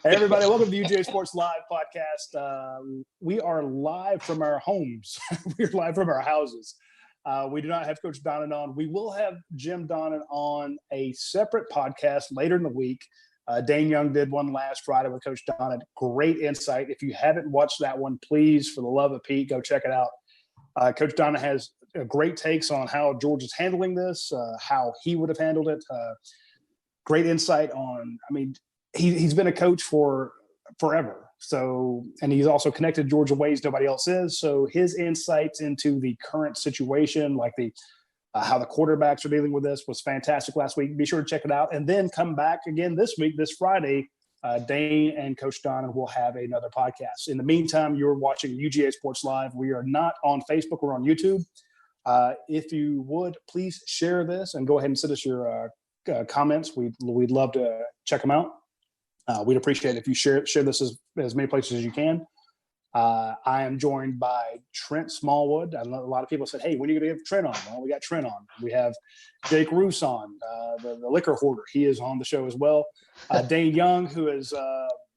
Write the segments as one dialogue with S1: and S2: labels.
S1: Hey, everybody, welcome to the UGASports Live podcast. We are live from our homes. We're live from our houses. We do not have Coach Donnan on. We will have Jim Donnan on a separate podcast later in the week. Dayne Young did one last Friday with Coach Donnan. Great insight. If you haven't watched that one, please, for the love of Pete, go check it out. Coach Donnan has great takes on how Georgia's handling this, how he would have handled it. Great insight on, he's been a coach for forever. So, and he's also connected Georgia ways nobody else is. So his insights into the current situation, like how the quarterbacks are dealing with this, was fantastic last week. Be sure to check it out. And then come back again this week, this Friday. Dayne and Coach Donnan will have another podcast. In the meantime, you're watching UGASports Live. We are not on Facebook. We're on YouTube. If you would, please share this and go ahead and send us your comments. We'd love to check them out. We'd appreciate it if you share this as many places as you can. I am joined by Trent Smallwood. I know a lot of people said, hey, when are you going to get Trent on? Well, we got Trent on. We have Jake Roos on, the liquor hoarder. He is on the show as well. Dayne Young, who is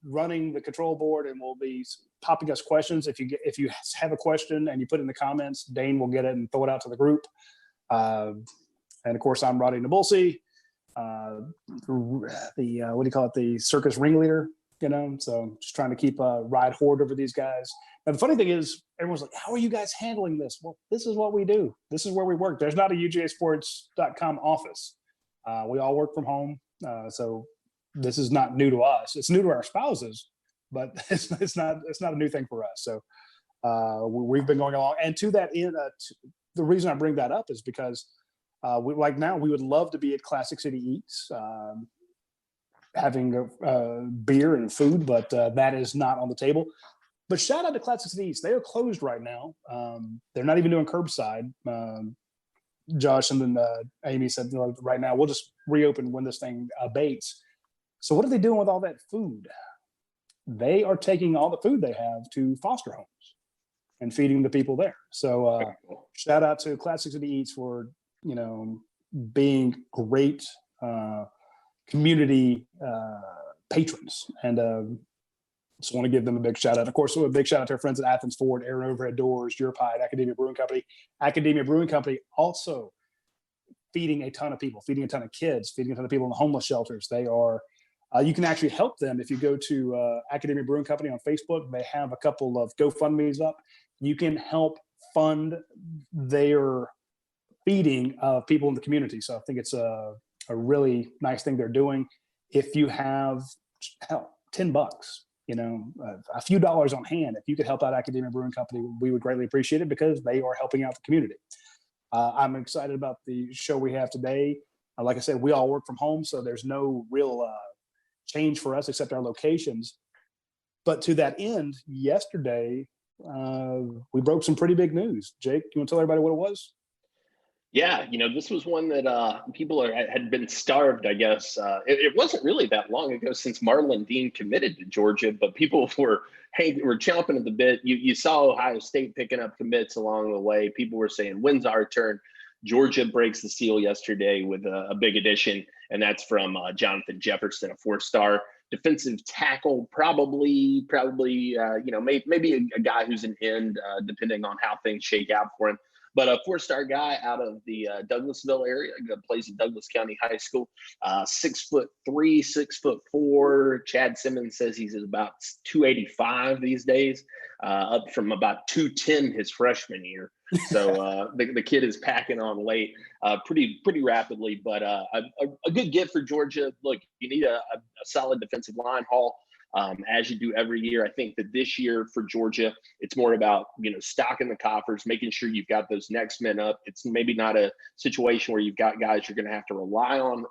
S1: running the control board and will be popping us questions. If you have a question and you put it in the comments, Dayne will get it and throw it out to the group. And of course, I'm Radi Nabulsi. The circus ringleader, so just trying to keep a ride horde over these guys. Now, the funny thing is, everyone's like, how are you guys handling this? Well, this is what we do. This is where we work. There's not a UGAsports.com office. We all work from home. So this is not new to us. It's new to our spouses, but it's not a new thing for us. So we've been going along. And to that end, the reason I bring that up is because we would love to be at Classic City Eats, having beer and food, but that is not on the table. But shout out to Classic City Eats. They are closed right now. They're not even doing curbside. Josh and then Amy said, right now we'll just reopen when this thing abates. So what are they doing with all that food? They are taking all the food they have to foster homes and feeding the people there. So shout out to Classic City Eats for being great community patrons. And just want to give them a big shout out. Of course, a big shout out to our friends at Athens Ford, Aaron Overhead Doors, Europide, Academia Brewing Company. Academia Brewing Company also feeding a ton of people, feeding a ton of kids, feeding a ton of people in the homeless shelters. They are, you can actually help them if you go to Academia Brewing Company on Facebook. They have a couple of GoFundMe's up. You can help fund their feeding of people in the community. So I think it's a really nice thing they're doing. If you have $10, a few dollars on hand, if you could help out Academia Brewing Company, we would greatly appreciate it because they are helping out the community. I'm excited about the show we have today. Like I said, we all work from home, so there's no real change for us except our locations. But to that end, yesterday, we broke some pretty big news. Jake, you want to tell everybody what it was?
S2: Yeah, this was one that people had been starved, I guess. It wasn't really that long ago since Marlon Dean committed to Georgia, but people were chomping at the bit. You saw Ohio State picking up commits along the way. People were saying, when's our turn? Georgia breaks the seal yesterday with a big addition, and that's from Jonathan Jefferson, a 4-star defensive tackle, probably maybe a guy who's an end, depending on how things shake out for him. But a 4-star guy out of the Douglasville area, plays at Douglas County High School, 6'3", 6'4". Chad Simmons says he's about 285 these days, up from about 210 his freshman year. So the kid is packing on weight pretty rapidly, but a good get for Georgia. Look, you need a solid defensive line haul. As you do every year. I think that this year for Georgia, it's more about, stocking the coffers, making sure you've got those next men up. It's maybe not a situation where you've got guys you're going to have to rely on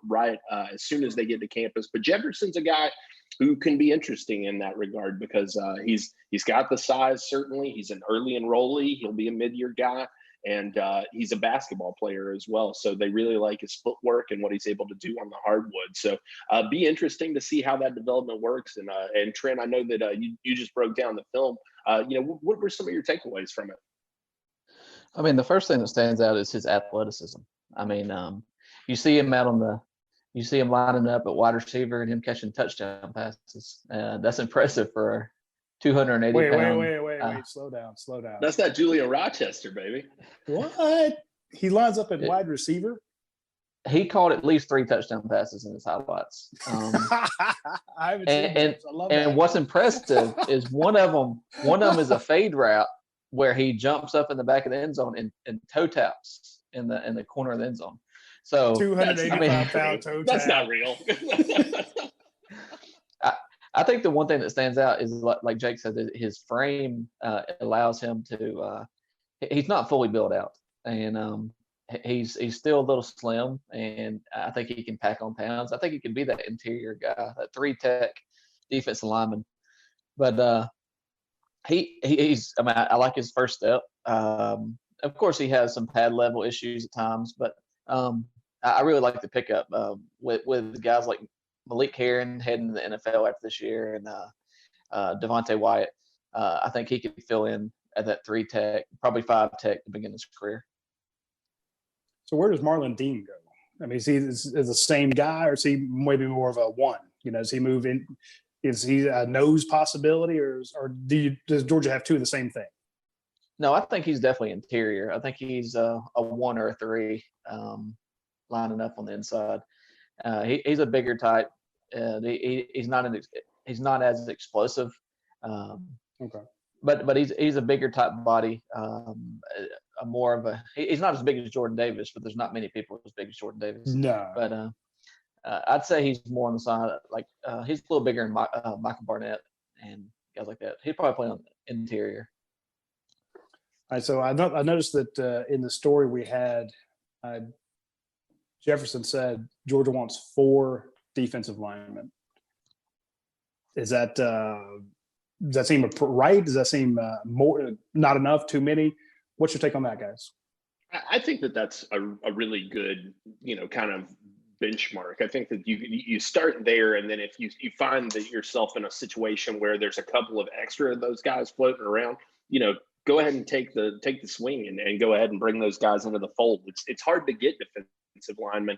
S2: as soon as they get to campus. But Jefferson's a guy who can be interesting in that regard because he's got the size, certainly. He's an early enrollee. He'll be a mid-year guy. And he's a basketball player as well. So they really like his footwork and what he's able to do on the hardwood. So be interesting to see how that development works. And Trent, I know that you just broke down the film. What were some of your takeaways from it?
S3: The first thing that stands out is his athleticism. You see him out on you see him lining up at wide receiver and him catching touchdown passes. That's impressive for a 280 pound.
S1: Wait. Slow down.
S2: That's not Julian Rochester, baby.
S1: What? He lines up at wide receiver?
S3: He caught at least 3 touchdown passes in his highlights.
S1: I haven't seen those. I love that.
S3: And what's impressive is one of them is a fade route where he jumps up in the back of the end zone and toe taps in the corner of the end zone. So
S1: 285-pound toe tap.
S2: That's not real.
S3: I think the one thing that stands out is like Jake said, that his frame allows him to. He's not fully built out, and he's still a little slim, and I think he can pack on pounds. I think he can be that interior guy, that 3-tech defensive lineman. But he's. I mean, I like his first step. Of course, he has some pad level issues at times, but I really like the pickup with guys like Malik Herron heading to the NFL after this year, and Devontae Wyatt. I think he could fill in at that 3-tech, probably 5-tech to begin his career.
S1: So where does Marlon Dean go? I mean, is he the same guy, or is he maybe more of a one? Does he move in? Is he a nose possibility, or does Georgia have 2 of the same thing?
S3: No, I think he's definitely interior. I think he's a 1 or a 3 lining up on the inside. He's a bigger type. He's not as explosive.
S1: Okay.
S3: But he's a bigger type body. He's not as big as Jordan Davis, but there's not many people as big as Jordan Davis.
S1: No.
S3: But I'd say he's more on the side, he's a little bigger than Michael Barnett and guys like that. He'd probably play on the interior.
S1: All right, so I noticed that in the story we had, Jefferson said Georgia wants 4 defensive linemen. Does that seem right? Does that seem more, not enough, too many? What's your take on that, guys?
S2: I think that's a really good, kind of benchmark. I think that you start there, and then if you find that yourself in a situation where there's a couple of extra of those guys floating around, go ahead and take the swing and go ahead and bring those guys into the fold. It's hard to get defensive linemen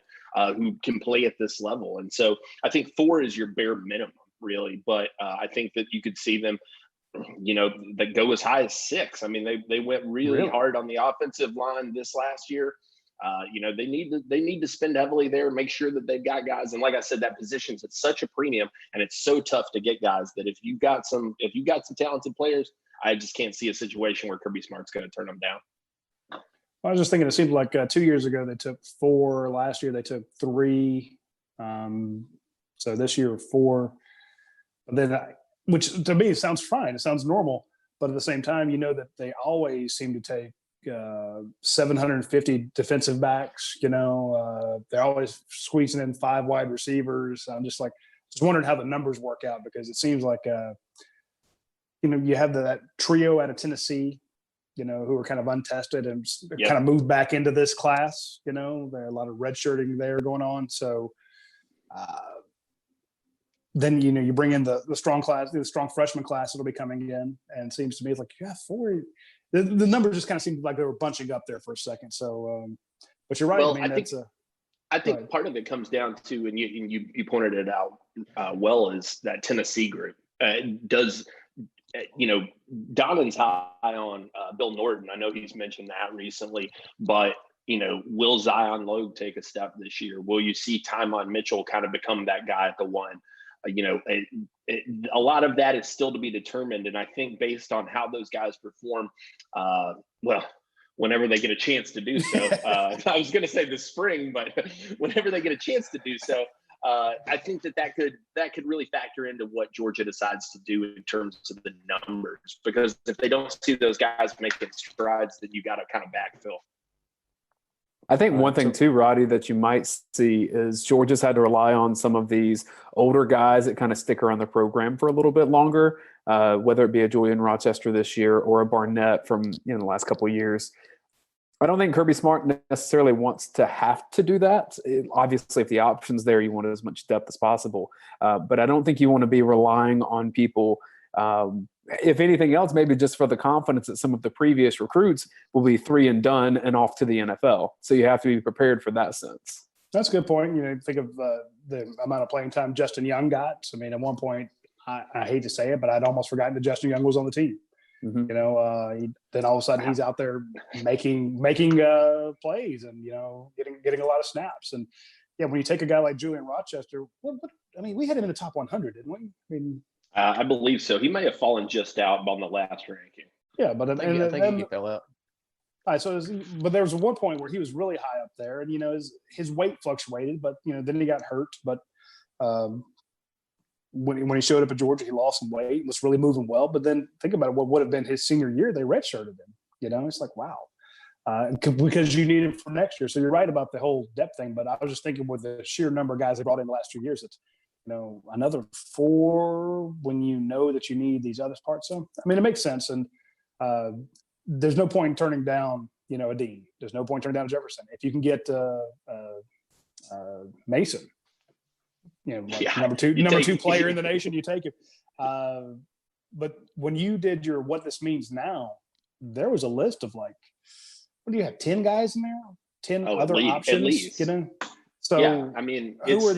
S2: who can play at this level, and so I think 4 is your bare minimum, really. But I think that you could see them, that go as high as 6. I mean, they went really hard on the offensive line this last year. They need to spend heavily there, make sure that they've got guys. And like I said, that position's at such a premium, and it's so tough to get guys that if you've got some talented players, I just can't see a situation where Kirby Smart's going to turn them down.
S1: I was just thinking, it seemed like 2 years ago they took 4. Last year they took 3. So this year 4. But then, which to me sounds fine. It sounds normal. But at the same time, that they always seem to take 750 defensive backs. They're always squeezing in 5 wide receivers. I'm just wondering how the numbers work out, because it seems like you have that trio out of Tennessee, who are kind of untested and kind of moved back into this class. There are a lot of redshirting there going on. So then, you bring in the strong class, the strong freshman class that'll be coming in, and it seems to me like, 4. The numbers just kind of seemed like they were bunching up there for a second. So, but you're right.
S2: Well,
S1: I
S2: think part of it comes down to, and you pointed it out is that Tennessee group. Donovan's high on Bill Norton. I know he's mentioned that recently, but will Zion Logue take a step this year? Will you see Tymon Mitchell kind of become that guy at the 1? A lot of that is still to be determined, and I think based on how those guys perform, whenever they get a chance to do so, I was going to say this spring, but whenever they get a chance to do so, I think that could really factor into what Georgia decides to do in terms of the numbers, because if they don't see those guys making strides, then you got to kind of backfill.
S4: I think one thing too, Roddy, that you might see is Georgia's had to rely on some of these older guys that kind of stick around the program for a little bit longer, whether it be a Julian Rochester this year or a Barnett from the last couple of years. I don't think Kirby Smart necessarily wants to have to do that. Obviously, if the option's there, you want as much depth as possible. But I don't think you want to be relying on people, if anything else, maybe just for the confidence that some of the previous recruits will be 3 and done and off to the NFL. So you have to be prepared for that sense.
S1: That's a good point. Think of the amount of playing time Justin Young got. I mean, at one point, I hate to say it, but I'd almost forgotten that Justin Young was on the team.
S4: Mhm.
S1: Then all of a sudden he's out there making plays and getting a lot of snaps. And yeah, when you take a guy like Julian Rochester, we had him in the top 100, didn't we? I mean,
S2: I believe so. He may have fallen just out on the last ranking.
S1: Yeah, but
S3: I think he fell out.
S1: All right, but there was one point where he was really high up there, and his weight fluctuated, but then he got hurt. But when he showed up at Georgia, he lost some weight, was really moving well. But then think about it, what would have been his senior year, they redshirted him. It's like, wow, because you need him for next year. So you're right about the whole depth thing. But I was just thinking with the sheer number of guys they brought in the last 2 years, it's another 4 when that you need these other parts. So I mean, it makes sense, and there's no point in turning down a Dean. There's no point in turning down a Jefferson if you can get Mason. Number two player in the nation, you take it. But when you did your what this means now, there was a list of what do you have, 10 guys in there? 10 other options,
S2: at least.
S1: So
S2: yeah, I mean,
S1: who are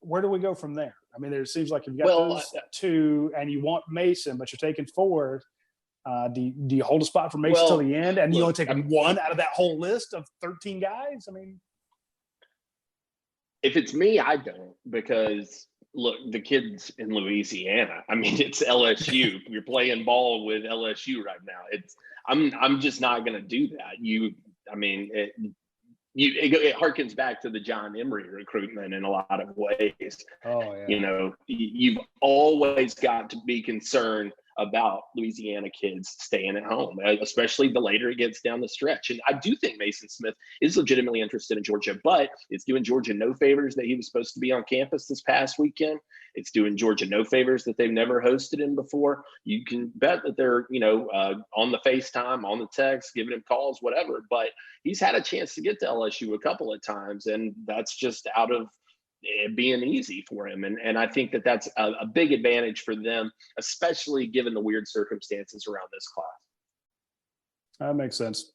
S1: where do we go from there? I mean, it seems like you've got those 2 and you want Mason, but you're taking 4. Do you hold a spot for Mason till the end, and you only take one out of that whole list of 13 guys? I mean,
S2: if it's me, I don't, because look, the kids in Louisiana. I mean, it's LSU. You're playing ball with LSU right now. I'm just not going to do that. It harkens back to the John Emery recruitment in a lot of ways.
S1: Oh yeah.
S2: You've always got to be concerned about Louisiana kids staying at home, especially the later it gets down the stretch. And I do think Mason Smith is legitimately interested in Georgia, but it's doing Georgia no favors that he was supposed to be on campus this past weekend. It's doing Georgia no favors that they've never hosted him before. You can bet that they're, on the FaceTime, on the text, giving him calls, whatever. But he's had a chance to get to LSU a couple of times, and that's just out of being easy for him. And I think that that's a big advantage for them, especially given the weird circumstances around this class.
S1: That makes sense.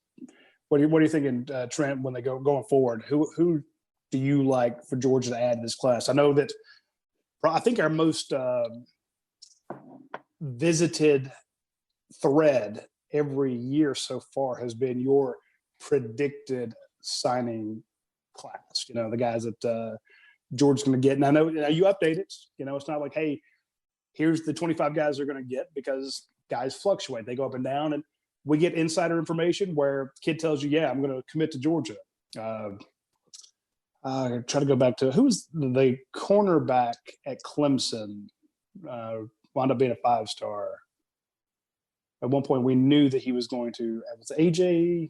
S1: What are you thinking, Trent, when they going forward? Who do you like for Georgia to add to this class? I know that I think our most visited thread every year so far has been your predicted signing class. The guys that Georgia's going to get. And I know you update it. It's not like, hey, here's the 25 guys they're going to get, because guys fluctuate. They go up and down, and we get insider information where kid tells you, yeah, I'm going to commit to Georgia. Try to go back to who's the cornerback at Clemson, wound up being a 5-star. At one point, we knew that he was going to. It was AJ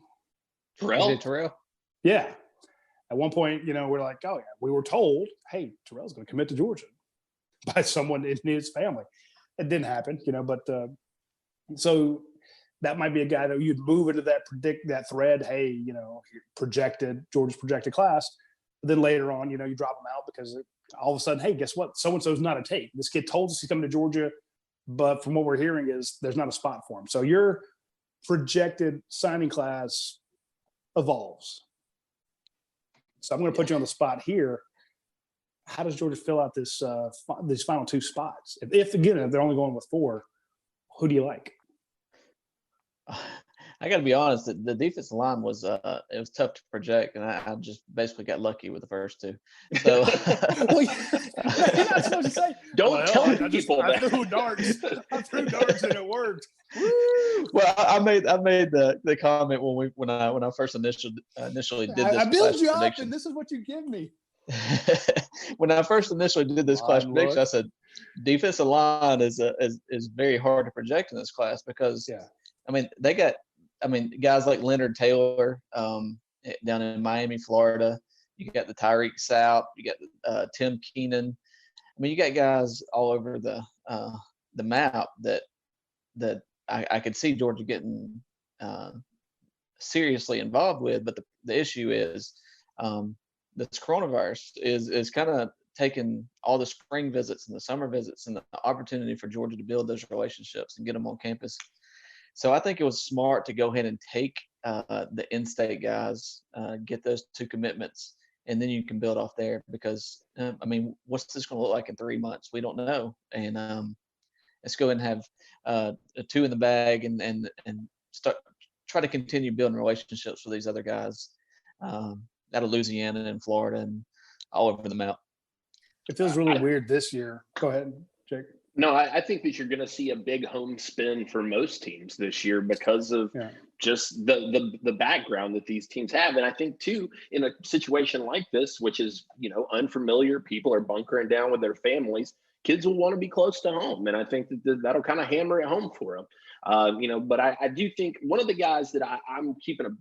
S3: Terrell.
S1: Yeah. At one point, we're like, oh yeah, we were told, hey, Terrell's going to commit to Georgia by someone in his family. It didn't happen, but so that might be a guy that you'd move into that thread. Hey, Georgia's projected class. But then later on, you drop them out because all of a sudden, hey, guess what? So-and-so's not a take. This kid told us he's coming to Georgia, but from what we're hearing is there's not a spot for him. So your projected signing class evolves. So I'm going to put you on the spot here. How does Georgia fill out these final 2 spots? If they're only going with 4, who do you like?
S3: I got to be honest. The defensive line was it was tough to project, and I just basically got lucky with the first 2. So
S1: well, you're not supposed to say.
S2: Don't tell people
S1: that. I threw darts and it worked. Woo!
S3: Well, I made the comment when I first initially did this.
S1: I build you up, and this is what you give me.
S3: When I first initially did this class prediction, I said defensive line is very hard to project in this class because they got guys like Leonard Taylor down in Miami, Florida. You got the Tyreek South. You got Tim Keenan. You got guys all over the map that I could see Georgia getting seriously involved with. But the issue is this coronavirus is kind of taking all the spring visits and the summer visits and the opportunity for Georgia to build those relationships and get them on campus. So I think it was smart to go ahead and take the in-state guys, get those 2 commitments, and then you can build off there. Because I mean, what's this going to look like in 3 months? We don't know. And let's go ahead and have a 2 in the bag and try to continue building relationships with these other guys out of Louisiana and Florida and all over the map.
S1: It feels really weird this year. Go ahead, Jake.
S2: No, I think that you're going to see a big home spin for most teams this year because of just the background that these teams have. And I think, too, in a situation like this, which is, unfamiliar, people are bunkering down with their families, kids will want to be close to home. And I think that that'll kind of hammer it home for them. But I do think one of the guys that I'm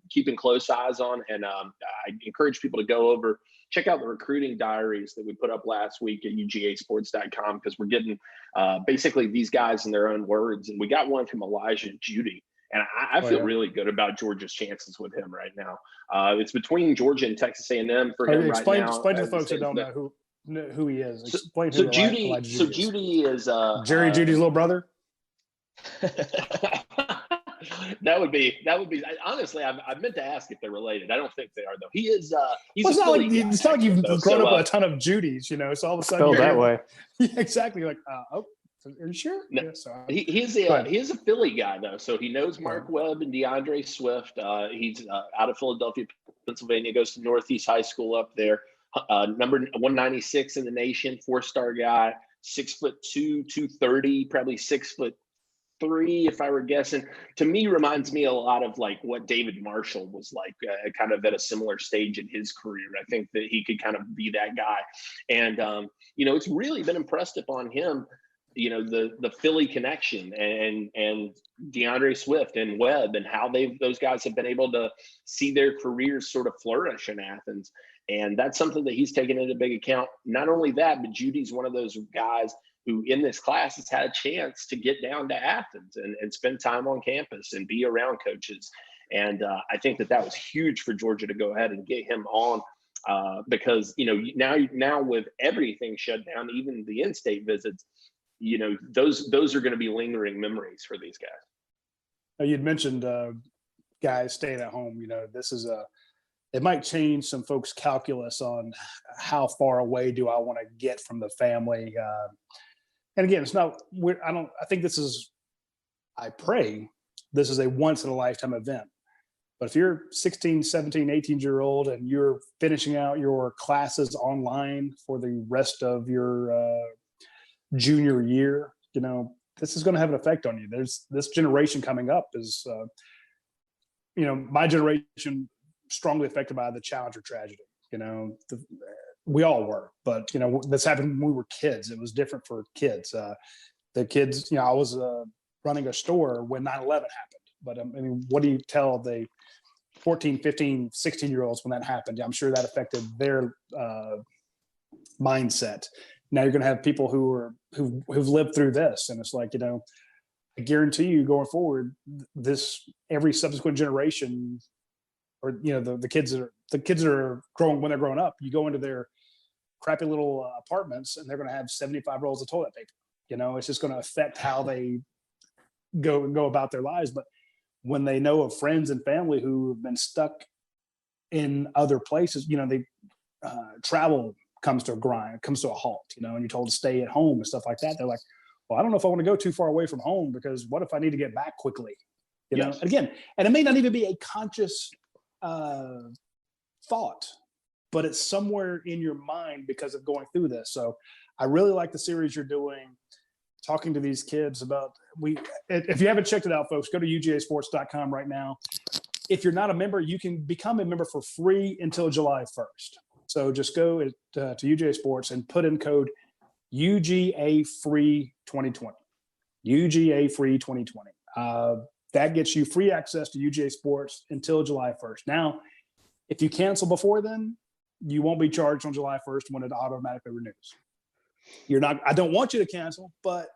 S2: keeping close eyes on, and I encourage people to go over, check out the recruiting diaries that we put up last week at UGASports.com, because we're getting basically these guys in their own words. And we got one from Elijah Judy. And I feel really good about Georgia's chances with him right now. It's between Georgia and Texas A&M for him right now.
S1: Explain to the folks that don't know who he is. Explain
S2: so Judy is
S1: Jerry Judy's little brother.
S2: That would be honestly, I meant to ask if they're related. I don't think they are, though. He is he's
S1: it's not like you've grown up with a ton of Judys, so all of a sudden
S4: spelled that way.
S1: Yeah, exactly. Like, are you sure?
S2: No, he's a Philly guy, though, so he knows Mark Webb and DeAndre Swift. He's out of Philadelphia, Pennsylvania, goes to Northeast High School up there. Number 196 in the nation, 4-star guy, 6'2", 230, probably 6'3", if I were guessing. To me, reminds me a lot of like what David Marshall was like, kind of at a similar stage in his career. I think that he could kind of be that guy. And, it's really been impressed upon him, the Philly connection and DeAndre Swift and Webb, and how those guys have been able to see their careers sort of flourish in Athens. And that's something that he's taken into big account. Not only that, but Judy's one of those guys who in this class has had a chance to get down to Athens and spend time on campus and be around coaches. And I think that was huge for Georgia to go ahead and get him on because, now with everything shut down, even the in-state visits, those are going to be lingering memories for these guys.
S1: You'd mentioned guys staying at home. This is it might change some folks' calculus on how far away do I want to get from the family. And again, it's not. I think this is. I pray this is a once in a lifetime event. But if you're 16, 17, 18-year-old and you're finishing out your classes online for the rest of your junior year, this is going to have an effect on you. There's this generation coming up is, my generation strongly affected by the Challenger tragedy. We all were, but this happened when we were kids. It was different for kids. The kids, I was running a store when 9/11 happened. But what do you tell the 14, 15, 16-year-olds when that happened? I'm sure that affected their mindset. Now you're going to have people who've lived through this, and it's like, I guarantee you going forward, every subsequent generation, or the kids that are growing, when they're growing up, you go into their crappy little apartments and they're going to have 75 rolls of toilet paper. It's just going to affect how they go about their lives. But when they know of friends and family who have been stuck in other places, they travel comes to a grind, comes to a halt, and you're told to stay at home and stuff like that. They're like, well, I don't know if I want to go too far away from home, because what if I need to get back quickly? Yes. And it may not even be a conscious thought, but it's somewhere in your mind because of going through this. So I really like the series you're doing, talking to these kids about, if you haven't checked it out, folks, go to UGAsports.com right now. If you're not a member, you can become a member for free until July 1st. So just go to UGA Sports and put in code UGA Free 2020. UGA Free 2020. That gets you free access to UGA Sports until July 1st. Now, if you cancel before then, you won't be charged on July 1st when it automatically renews. I don't want you to cancel, but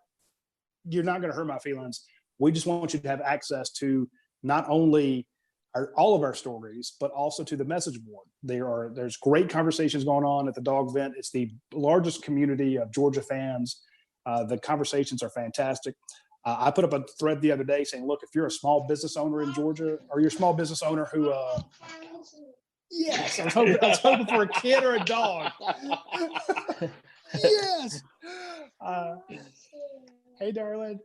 S1: you're not going to hurt my feelings. We just want you to have access to not only all of our stories, but also to the message board. There's great conversations going on at the dog vent. It's the largest community of Georgia fans. The conversations are fantastic. I put up a thread the other day saying, look, if you're a small business owner in Georgia, or you're a small business owner who Yes, I was hoping for a kid or a dog. Yes. Hey, darling,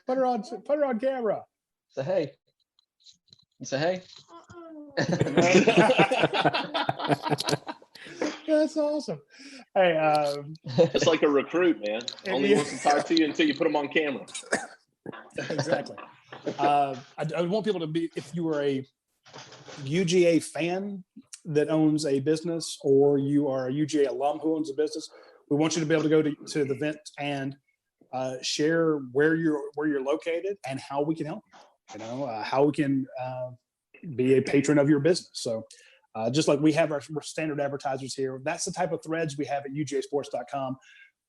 S1: put her on camera.
S3: Say hey. Say hey.
S1: That's awesome. Hey,
S2: Just like a recruit, man. Only wants to talk to you until you put them on camera.
S1: Exactly. I want people to be, if you are a UGA fan that owns a business, or you are a UGA alum who owns a business, we want you to be able to go to the event and share where you're located and how we can help you. How we can be a patron of your business. So just like we have our standard advertisers here, that's the type of threads we have at UGASports.com.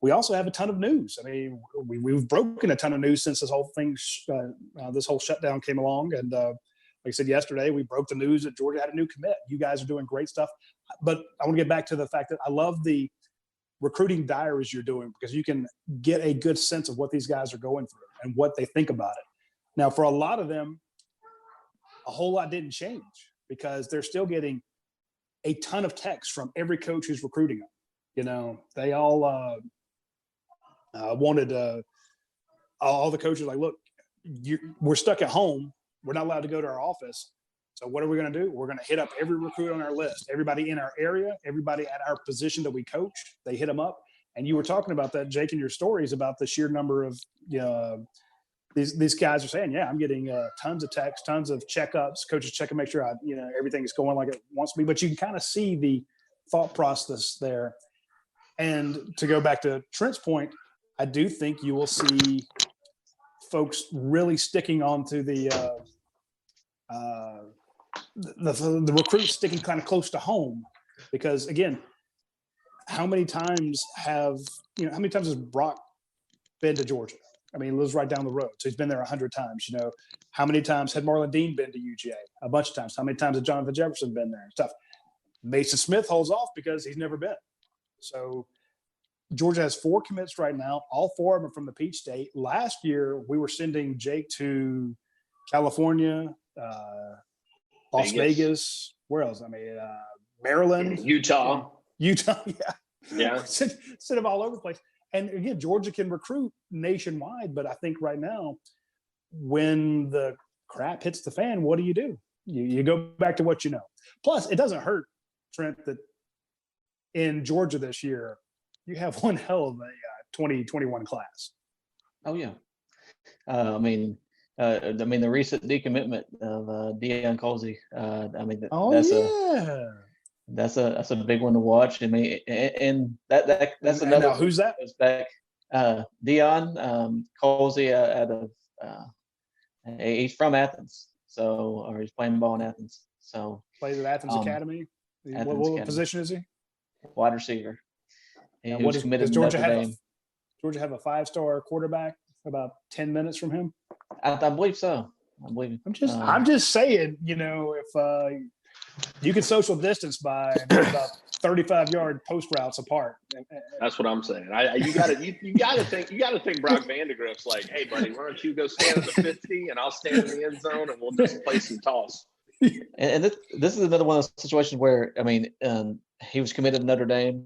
S1: We also have a ton of news. I mean, we've broken a ton of news since this whole thing, this whole shutdown came along. And like I said yesterday, we broke the news that Georgia had a new commit. You guys are doing great stuff. But I want to get back to the fact that I love the recruiting diaries you're doing, because you can get a good sense of what these guys are going through and what they think about it. Now, for a lot of them, a whole lot didn't change, because they're still getting a ton of texts from every coach who's recruiting them. They all wanted all the coaches like, look, we're stuck at home. We're not allowed to go to our office. So what are we going to do? We're going to hit up every recruit on our list, everybody in our area, everybody at our position that we coach. They hit them up. And you were talking about that, Jake, in your stories about the sheer number of these guys are saying, yeah, I'm getting tons of texts, tons of checkups. Coaches check and make sure everything is going like it wants to be. But you can kind of see the thought process there. And to go back to Trent's point, I do think you will see folks really sticking on to the recruits sticking kind of close to home, because again, how many times has Brock been to Georgia? I mean, he lives right down the road, so he's been there 100 times. How many times had Marlon Dean been to UGA? A bunch of times. How many times had Jonathan Jefferson been there and stuff? Mason Smith holds off because he's never been. So Georgia has 4 commits right now. All 4 of them are from the Peach State. Last year, we were sending Jake to California, Las Vegas. Where else? I mean, Maryland,
S2: Utah,
S1: yeah. Send them all over the place. And again, Georgia can recruit nationwide, but I think right now, when the crap hits the fan, what do? You go back to what you know. Plus, it doesn't hurt, Trent, that in Georgia this year, you have one hell of a 2021 class.
S3: Oh yeah. The recent decommitment of Dayne Young. That's a big one to watch. I mean, and that's another.
S1: Now, who's that?
S3: Goes back, Deion Colsey out of he's from Athens, or he's playing ball in Athens. So
S1: plays at Athens Academy. What position is he?
S3: Wide receiver.
S1: Does Georgia have a 5-star quarterback about 10 minutes from him?
S3: I believe so.
S1: I'm just saying, if you can social distance by about 35-yard post routes apart.
S2: That's what I'm saying. You got to think Brock Vandegrift's like, hey buddy, why don't you go stand at the 50 and I'll stand in the end zone and we'll just play some toss.
S3: And this is another one of those situations where he was committed to Notre Dame.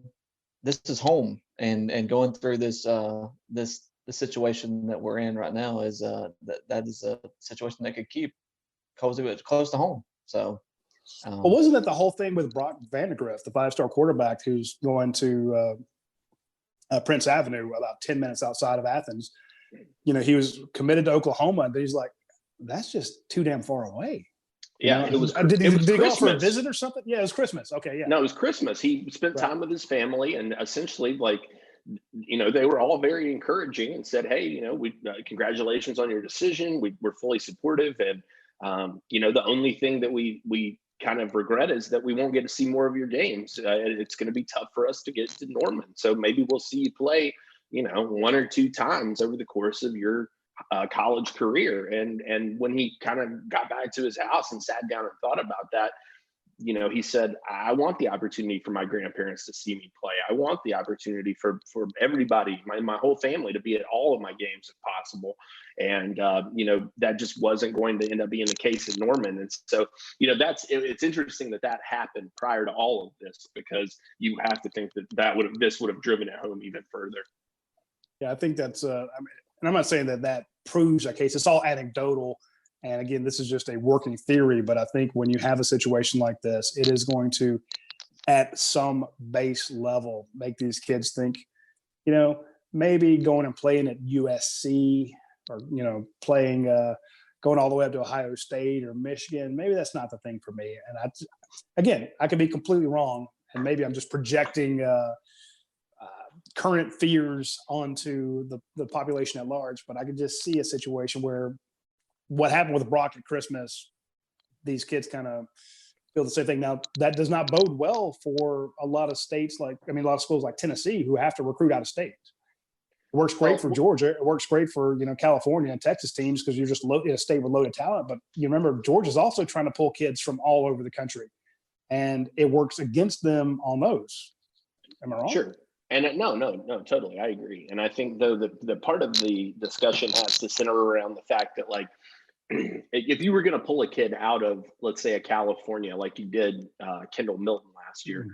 S3: This is home, and going through this the situation that we're in right now is that is a situation that could keep Colsey close to home. So,
S1: well, wasn't that the whole thing with Brock Vandegrift, the 5-star quarterback who's going to Prince Avenue, about 10 minutes outside of Athens? He was committed to Oklahoma, and he's like, that's just too damn far away.
S2: Yeah, it was.
S1: Did he go for a visit or something? Yeah, it was Christmas. Okay, yeah.
S2: No, it was Christmas. He spent time with his family, and essentially, they were all very encouraging and said, "Hey, we congratulations on your decision. We're fully supportive, and the only thing that we kind of regret is that we won't get to see more of your games. It's going to be tough for us to get to Norman. So maybe we'll see you play, 1 or 2 times over the course of your college career." And when he kind of got back to his house and sat down and thought about that, he said, I want the opportunity for my grandparents to see me play. I want the opportunity for everybody, my whole family, to be at all of my games if possible. And, that just wasn't going to end up being the case in Norman. And so, it's interesting that happened prior to all of this, because you have to think this would have driven it home even further.
S1: Yeah, I think that's, and I'm not saying that proves a case. It's all anecdotal. And again, this is just a working theory, but I think when you have a situation like this, it is going to, at some base level, make these kids think, maybe going and playing at USC or, playing, going all the way up to Ohio State or Michigan, maybe that's not the thing for me. And I could be completely wrong. And maybe I'm just projecting current fears onto the population at large, but I could just see a situation where what happened with Brock at Christmas, these kids kind of feel the same thing. Now, that does not bode well for a lot of states, a lot of schools like Tennessee, who have to recruit out of state. It works great for Georgia. It works great for, California and Texas teams, because you're just in a state with loaded talent. But you remember, Georgia's also trying to pull kids from all over the country, and it works against them on those. Am I wrong?
S2: Sure. And no, totally. I agree. And I think, though, the part of the discussion has to center around the fact that, if you were going to pull a kid out of, let's say, a California, like you did Kendall Milton last year,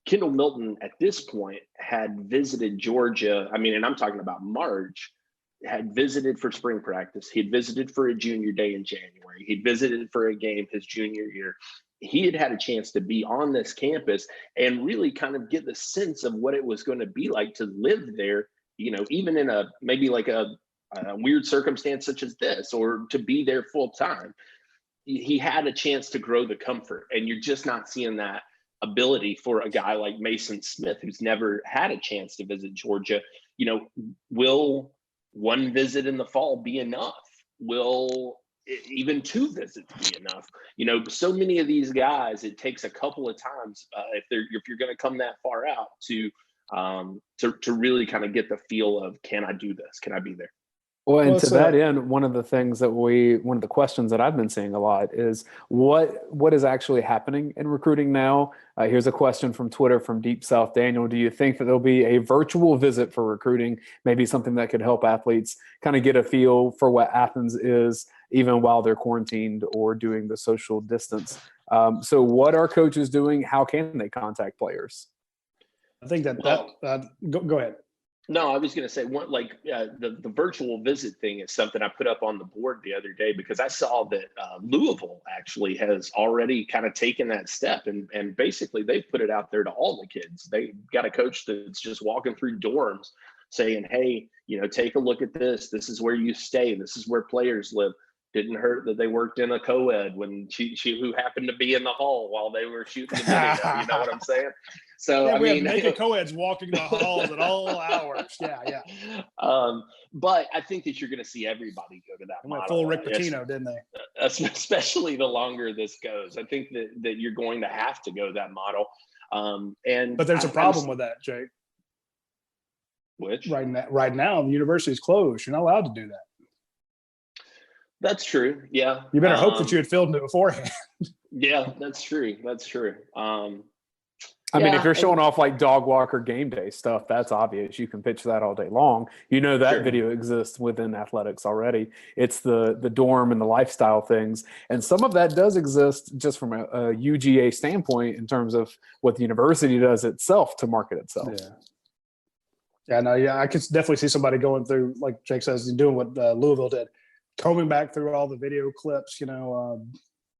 S2: Kendall Milton at this point had visited Georgia. And I'm talking about March, had visited for spring practice. He'd visited for a junior day in January. He'd visited for a game his junior year. He had a chance to be on this campus and really kind of get the sense of what it was going to be like to live there, even in a weird circumstance such as this, or to be there full time. He had a chance to grow the comfort, and you're just not seeing that ability for a guy like Mason Smith, who's never had a chance to visit Georgia. Will one visit in the fall be enough? Will even 2 visits be enough? So many of these guys, it takes a couple of times if you're going to come that far out to really kind of get the feel of, can I do this? Can I be there?
S4: Well, and to that end, one of the questions that I've been seeing a lot is what is actually happening in recruiting now? Here's a question from Twitter from Deep South Daniel. Do you think that there'll be a virtual visit for recruiting, maybe something that could help athletes kind of get a feel for what Athens is, even while they're quarantined or doing the social distance? So what are coaches doing? How can they contact players?
S1: I think go ahead.
S2: No, I was going to say the virtual visit thing is something I put up on the board the other day, because I saw that Louisville actually has already kind of taken that step, and basically they've put it out there to all the kids. They got a coach that's just walking through dorms saying, hey, take a look at this. This is where you stay. This is where players live. Didn't hurt that they worked in a co-ed when she who happened to be in the hall while they were shooting the video. You know what I'm saying? So
S1: yeah, we have naked co-eds walking the halls at all hours. Yeah.
S2: But I think that you're going to see everybody go to that model.
S1: Full Rick Pitino, didn't they?
S2: Especially the longer this goes. I think that you're going to have to go that model.
S1: But there's a problem with that, Jake.
S2: Which?
S1: Right now, the university's closed. You're not allowed to do that.
S2: That's true. Yeah.
S1: You better hope that you had filmed it beforehand.
S2: Yeah, that's true.
S4: I mean, if you're showing off dog walker game day stuff, that's obvious. You can pitch that all day long. That video exists within athletics already. It's the dorm and the lifestyle things. And some of that does exist just from a UGA standpoint in terms of what the university does itself to market itself.
S1: I could definitely see somebody going through, like Jake says, doing what Louisville did, combing back through all the video clips,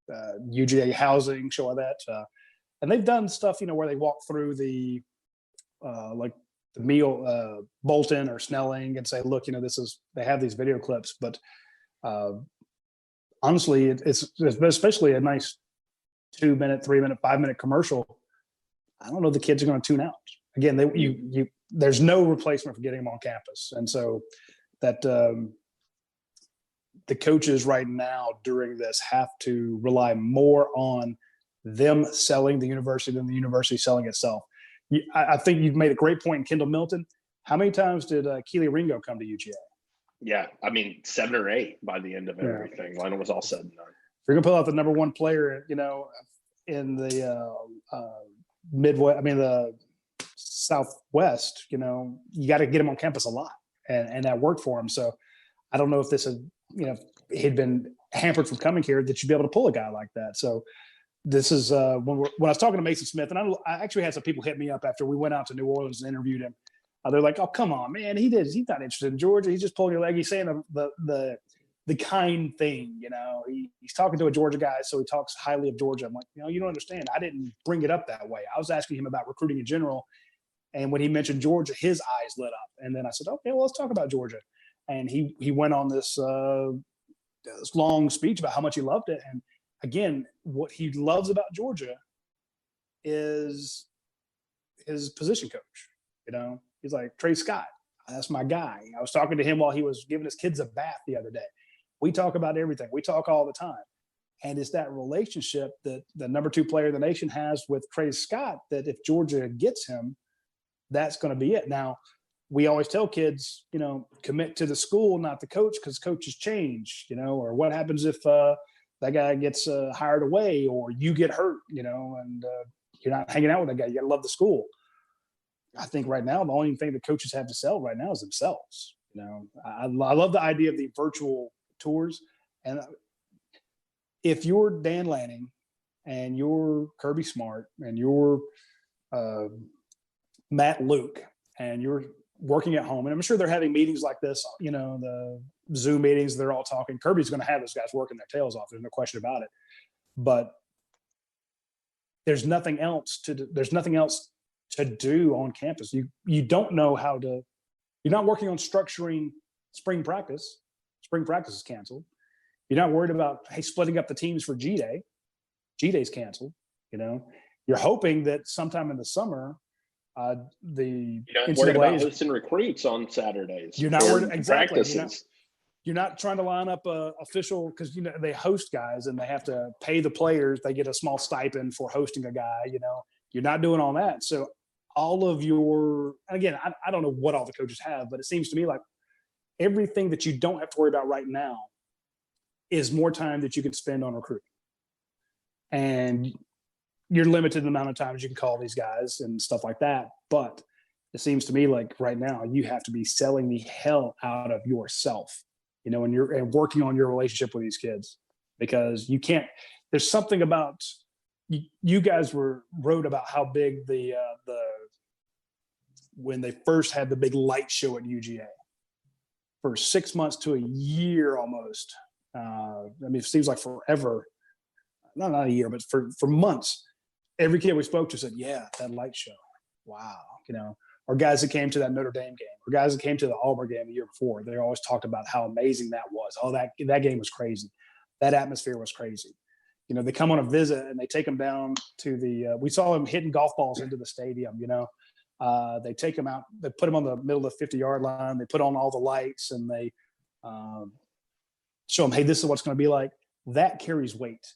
S1: UGA housing, showing that. And they've done stuff, where they walk through the meal, Bolton or Snelling, and say, look, they have these video clips, but honestly, it's especially a nice 2-minute, 3-minute, 5-minute commercial. I don't know if the kids are going to tune out. Again, there's no replacement for getting them on campus. And so that the coaches right now during this have to rely more on them selling the university than the university selling itself. I think you've made a great point in Kendall Milton. How many times did Keely Ringo come to UGA?
S2: Yeah, 7 or 8 by the end of everything when it was all said and done.
S1: If you're going to pull out the number one player, in the Midwest, I mean the Southwest, you got to get him on campus a lot, and that worked for him. So I don't know if this had, he'd been hampered from coming here, that you'd be able to pull a guy like that. So this is when I was talking to Mason Smith, and I actually had some people hit me up after we went out to New Orleans and interviewed him. They're like, "Oh, come on, man, he's not interested in Georgia. He's just pulling your leg. He's saying the kind thing, he's talking to a Georgia guy, so he talks highly of Georgia." I'm like, you don't understand. I didn't bring it up that way. I was asking him about recruiting in general. And when he mentioned Georgia, his eyes lit up. And then I said, okay, well, let's talk about Georgia. And he went on this long speech about how much he loved it. And again, what he loves about Georgia is his position coach. He's like, Trey Scott, that's my guy. I was talking to him while he was giving his kids a bath the other day. We talk about everything. We talk all the time. And it's that relationship that the number 2 player in the nation has with Trey Scott, that if Georgia gets him, that's going to be it. Now, we always tell kids, commit to the school, not the coach, because coaches change, or what happens if that guy gets hired away, or you get hurt, and you're not hanging out with that guy. You got to love the school. I think right now, the only thing the coaches have to sell right now is themselves. I love the idea of the virtual tours. And if you're Dan Lanning and you're Kirby Smart and you're Matt Luke and you're working at home, and I'm sure they're having meetings like this, the Zoom meetings, they're all talking. Kirby's going to have those guys working their tails off. There's no question about it. But there's nothing else to do on campus. You don't know how to. You're not working on structuring spring practice. Spring practice is canceled. You're not worried about splitting up the teams for G Day. G Day's canceled. You're hoping that sometime in the summer, the
S2: you're not worried about hosting recruits on Saturdays.
S1: You're not worried exactly.
S2: Practices.
S1: You're not trying to line up a official, because they host guys and they have to pay the players. They get a small stipend for hosting a guy. You're not doing all that. So all of your, and again, I don't know what all the coaches have, but it seems to me like everything that you don't have to worry about right now is more time that you can spend on recruiting. And you're limited in the amount of times you can call these guys and stuff like that. But it seems to me like right now you have to be selling the hell out of yourself, and working on your relationship with these kids, because you can't, there's something about, you guys wrote about how big when they first had the big light show at UGA for 6 months to a year almost. It seems like forever, not a year, but for months, every kid we spoke to said, yeah, that light show. Wow. Or guys that came to that Notre Dame game, or guys that came to the Auburn game the year before, they always talked about how amazing that was. Oh, that game was crazy. That atmosphere was crazy. They come on a visit and they take them down to we saw them hitting golf balls into the stadium, they take them out, they put them on the middle of the 50-yard line. They put on all the lights and they show them, hey, this is what it's going to be like. That carries weight.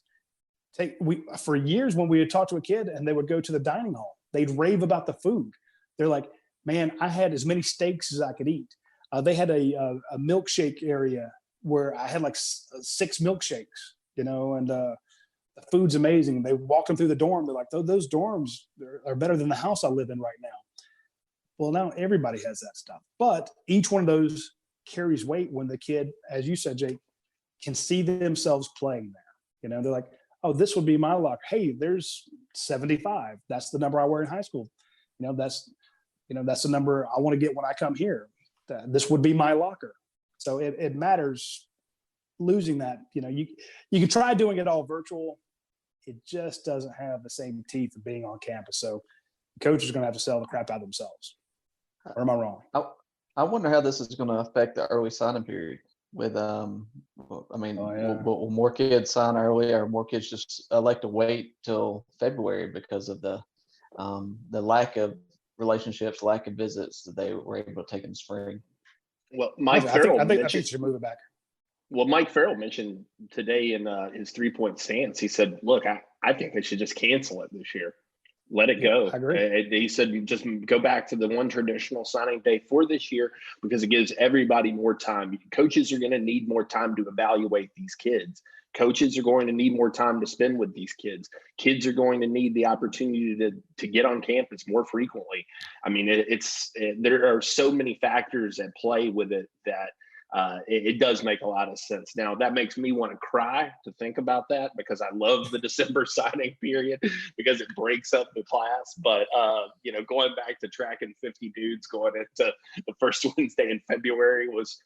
S1: For years when we would talk to a kid and they would go to the dining hall, they'd rave about the food. They're like, man, I had as many steaks as I could eat. They had a milkshake area where I had like 6 milkshakes, and the food's amazing. They walked them through the dorm. They're like, those dorms are better than the house I live in right now. Well, now everybody has that stuff. But each one of those carries weight when the kid, as you said, Jake, can see themselves playing there. They're like, oh, this would be my locker. Hey, there's 75. That's the number I wear in high school. That's the number I want to get when I come here. This would be my locker. So it matters losing that. You can try doing it all virtual. It just doesn't have the same teeth of being on campus. So coaches are going to have to sell the crap out of themselves. Or am I wrong?
S3: I wonder how this is going to affect the early signing period. With will more kids sign early, or more kids just elect to wait till February because of the lack of relationships, lack of visits that they were able to take in the spring?
S2: Well, I think
S1: you should move it back.
S2: Well, Mike Farrell mentioned today in his 3-point stance, he said, look, I think they should just cancel it this year. Let it go.
S1: I agree.
S2: He said, you just go back to the one traditional signing day for this year because it gives everybody more time. Coaches are going to need more time to evaluate these kids. Coaches are going to need more time to spend with these kids. Kids are going to need the opportunity to get on campus more frequently. I mean, there are so many factors at play with it that it does make a lot of sense. Now, that makes me want to cry to think about that because I love the December signing period because it breaks up the class. But, going back to tracking 50 dudes going into the first Wednesday in February was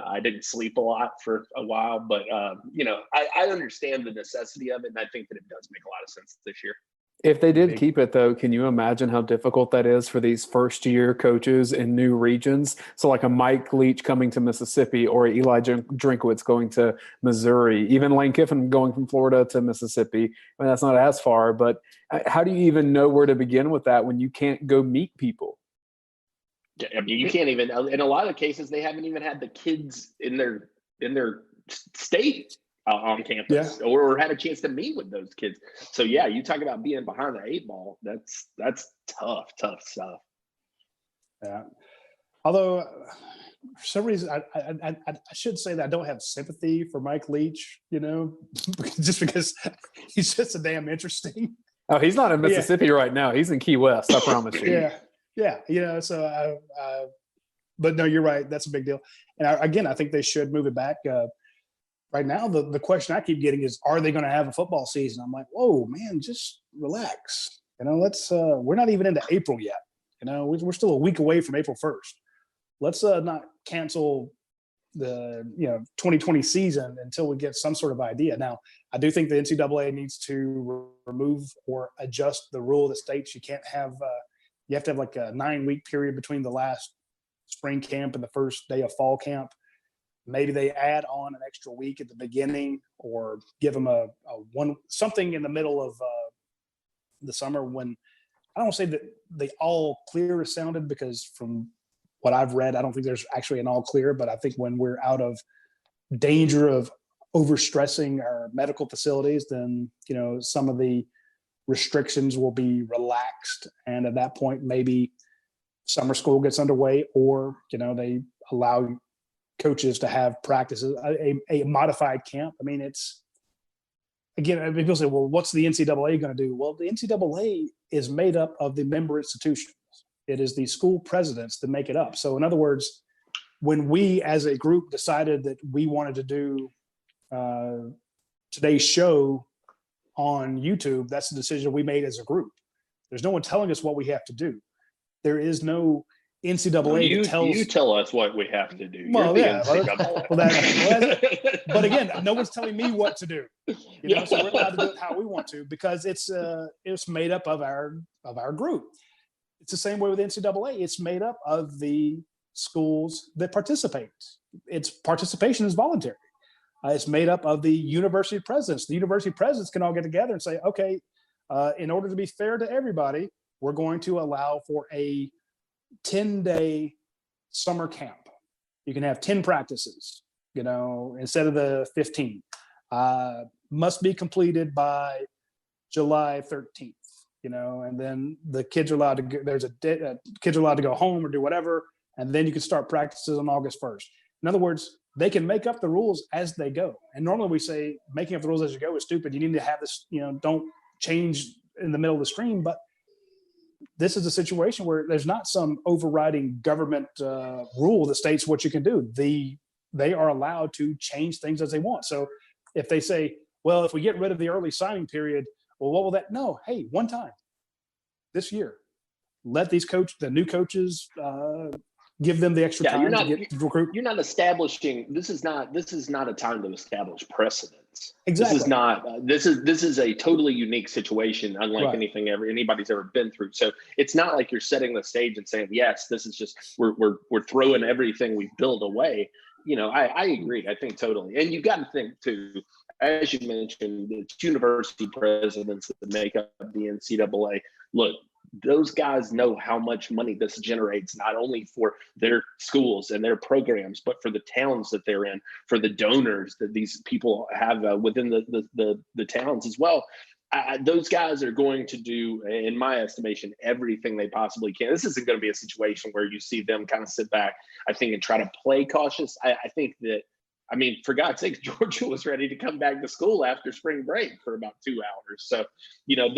S2: I didn't sleep a lot for a while. But, I understand the necessity of it, and I think that it does make a lot of sense this year.
S4: If they did keep it, though, can you imagine how difficult that is for these first-year coaches in new regions? So like a Mike Leach coming to Mississippi or Eli Drinkwitz going to Missouri, even Lane Kiffin going from Florida to Mississippi. I mean, that's not as far, but how do you even know where to begin with that when you can't go meet people?
S2: I mean, you can't even – in a lot of cases, they haven't even had the kids in their state on campus or had a chance to meet with those kids. So yeah, you talk about being behind the 8 ball. That's tough stuff.
S1: Yeah. Although for some reason I should say that I don't have sympathy for Mike Leach, just because he's just so damn interesting.
S4: Oh, he's not in Mississippi right now. He's in Key West, I promise you.
S1: Yeah. So but no, you're right. That's a big deal. And I think they should move it back. Right now, the question I keep getting is, are they going to have a football season? I'm like, whoa, man, just relax. We're not even into April yet. We're still a week away from April 1st. Let's not cancel the 2020 season until we get some sort of idea. Now, I do think the NCAA needs to remove or adjust the rule that states you can't have you have to have like a 9-week period between the last spring camp and the first day of fall camp. Maybe they add on an extra week at the beginning, or give them a something in the middle of the summer when I don't say that the all clear is sounded, because from what I've read, I don't think there's actually an all clear, but I think when we're out of danger of overstressing our medical facilities, then, some of the restrictions will be relaxed. And at that point, maybe summer school gets underway, or, they allow coaches to have practices, a modified camp. I mean, it's, again, people say, well, what's the NCAA going to do? Well, the NCAA is made up of the member institutions. It is the school presidents that make it up. So in other words, when we as a group decided that we wanted to do today's show on YouTube, that's the decision we made as a group. There's no one telling us what we have to do. There is no NCAA
S2: you tell us what we have to do.
S1: Well, but again, no one's telling me what to do. So we're allowed to do it how we want to, because it's made up of our group. It's the same way with NCAA. It's made up of the schools that participate. Its participation is voluntary. It's made up of the university presidents. The university presidents can all get together and say, okay, in order to be fair to everybody, we're going to allow for a 10-day summer camp. You can have 10 practices, instead of the 15. Must be completed by July 13th, and then the kids are allowed to go, kids are allowed to go home or do whatever, and then you can start practices on August 1st. In other words, they can make up the rules as they go. And normally we say making up the rules as you go is stupid. You need to have this, don't change in the middle of the stream. But this is a situation where there's not some overriding government rule that states what you can do. They are allowed to change things as they want. So if they say, well, if we get rid of the early signing period, well, what will that? No, hey, one time this year, let the new coaches give them the extra time to get to recruit.
S2: You're not establishing. This is not a time to establish precedents.
S1: Exactly.
S2: This is not. This is a totally unique situation, unlike anything anybody's ever been through. So it's not like you're setting the stage and saying, yes, this is just we're throwing everything we've built away. I agree. I think totally. And you've got to think too, as you mentioned, it's university presidents that make up the NCAA. Look, those guys know how much money this generates, not only for their schools and their programs, but for the towns that they're in, for the donors that these people have within the towns as well. those guys are going to do, in my estimation, everything they possibly can. This isn't going to be a situation where you see them kind of sit back, I think, and try to play cautious. I think that, I mean, for God's sake, Georgia was ready to come back to school after spring break for about 2 hours. So, you know,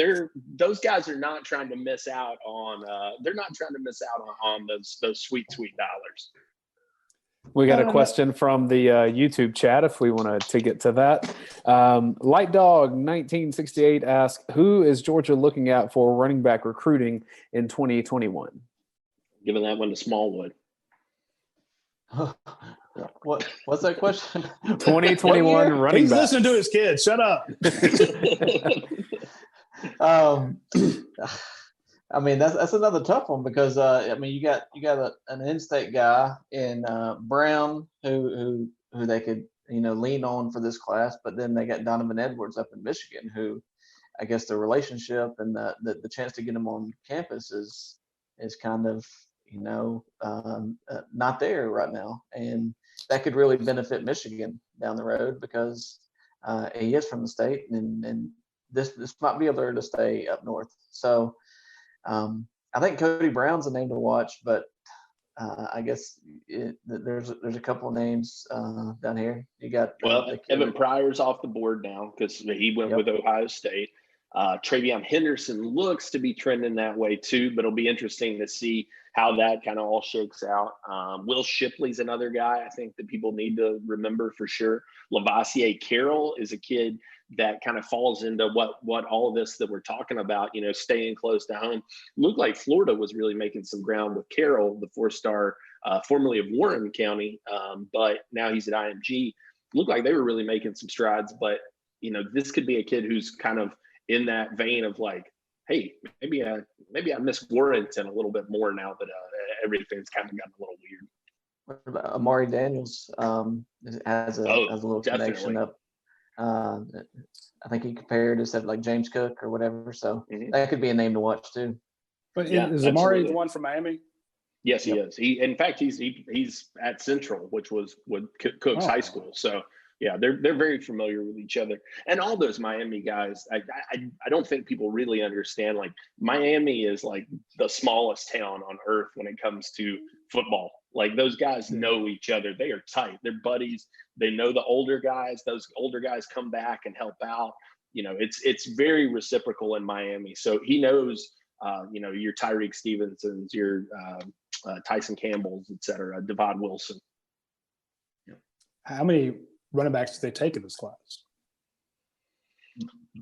S2: those guys are not trying to miss out on. They're not trying to miss out on those sweet dollars.
S4: We got a question from the YouTube chat if we want to get to that. Light Dog 1968 asks, who is Georgia looking at for running back recruiting in 2021?
S2: Giving that one to Smallwood.
S3: What's that question?
S4: 2021 running
S1: He's
S4: back.
S1: listening to his kids. Shut up.
S3: I mean, that's another tough one because I mean, you got an in-state guy in Brown who they could, you know, lean on for this class, but then they got Donovan Edwards up in Michigan, who I guess the relationship and the chance to get him on campus is kind of, you know, not there right now, and that could really benefit Michigan down the road because he is from the state, and this might be able to stay up north. So. I think Cody Brown's a name to watch, but I guess there's a couple of names down here. You got
S2: Evan Pryor's off the board now because he went with Ohio State. Travion Henderson looks to be trending that way too, but it'll be interesting to see how that kind of all shakes out. Will Shipley's another guy I think that people need to remember for sure. Lavassier Carroll is a kid that kind of falls into what all of this that we're talking about, you know, staying close to home. Looked like Florida was really making some ground with Carroll, the 4-star, formerly of Warren County, but now he's at IMG. Looked like they were really making some strides, but, you know, this could be a kid who's kind of in that vein of like, hey, maybe I miss Warrington a little bit more now that everything's kind of gotten a little weird.
S3: What about Amari Daniels has a little connection up. I think he compared to like James Cook or whatever, so that could be a name to watch too.
S1: But is Amari the one from Miami?
S2: Yes, he is. In fact, he's at Central, which was Cook's high school. So yeah, they're very familiar with each other. And all those Miami guys, I don't think people really understand. Like Miami is like the smallest town on earth when it comes to football. Like those guys know each other. They are tight. They're buddies. They know the older guys. Those older guys come back and help out. You know, it's very reciprocal in Miami. So he knows, you know, your Tyreek Stevensons, your Tyson Campbells, et cetera, Devon Wilson.
S1: Yeah. How many running backs did they take in this class?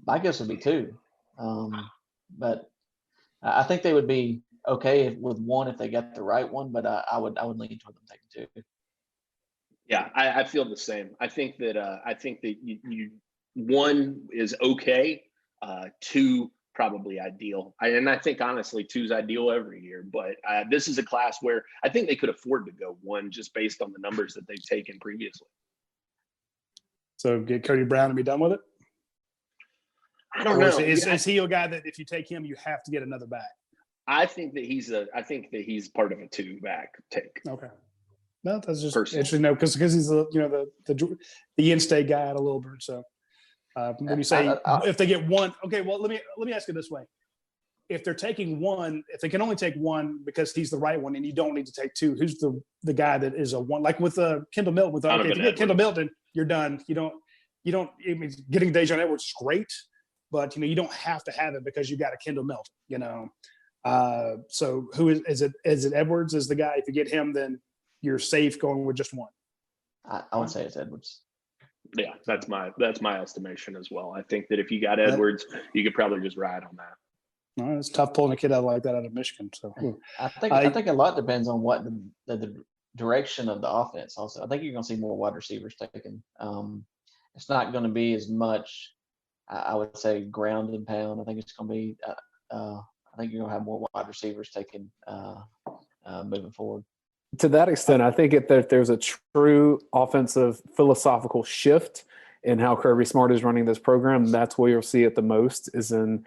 S3: My guess would be 2. But I think they would be okay with 1 if they got the right one, but I would lean toward them taking 2.
S2: Yeah, I feel the same. I think that you 1 is okay, 2 probably ideal. And I think honestly 2 is ideal every year. But this is a class where I think they could afford to go 1 just based on the numbers that they've taken previously.
S1: So get Cody Brown and be done with it?
S2: I don't know.
S1: Is he a guy that if you take him, you have to get another back?
S2: I think that he's part of a 2-back take.
S1: Okay. No, that's just interesting. No, because he's the in-state guy at a little bit. So when you say if they get 1, okay. Well, let me ask you this way: if they're taking 1, if they can only take 1 because he's the right one, and you don't need to take 2, who's the guy that is a 1? Like with Kendall Milton. If you get Kendall Milton, you're done. You don't. I mean, getting Dejon Edwards is great, but you don't have to have it because you got a Kendall Milton. So who is it? Is it Edwards is the guy? If you get him, then you're safe going with just 1.
S3: I would say it's Edwards.
S2: Yeah, that's my estimation as well. I think that if you got Edwards, you could probably just ride on that.
S1: Well, it's tough pulling a kid out like that out of Michigan. So
S3: I think a lot depends on what the direction of the offense. Also, I think you're going to see more wide receivers taken. It's not going to be as much. I would say ground and pound. I think it's going to be. I think you're going to have more wide receivers taken moving forward.
S4: To that extent, I think if there's a true offensive philosophical shift in how Kirby Smart is running this program, that's where you'll see it the most is in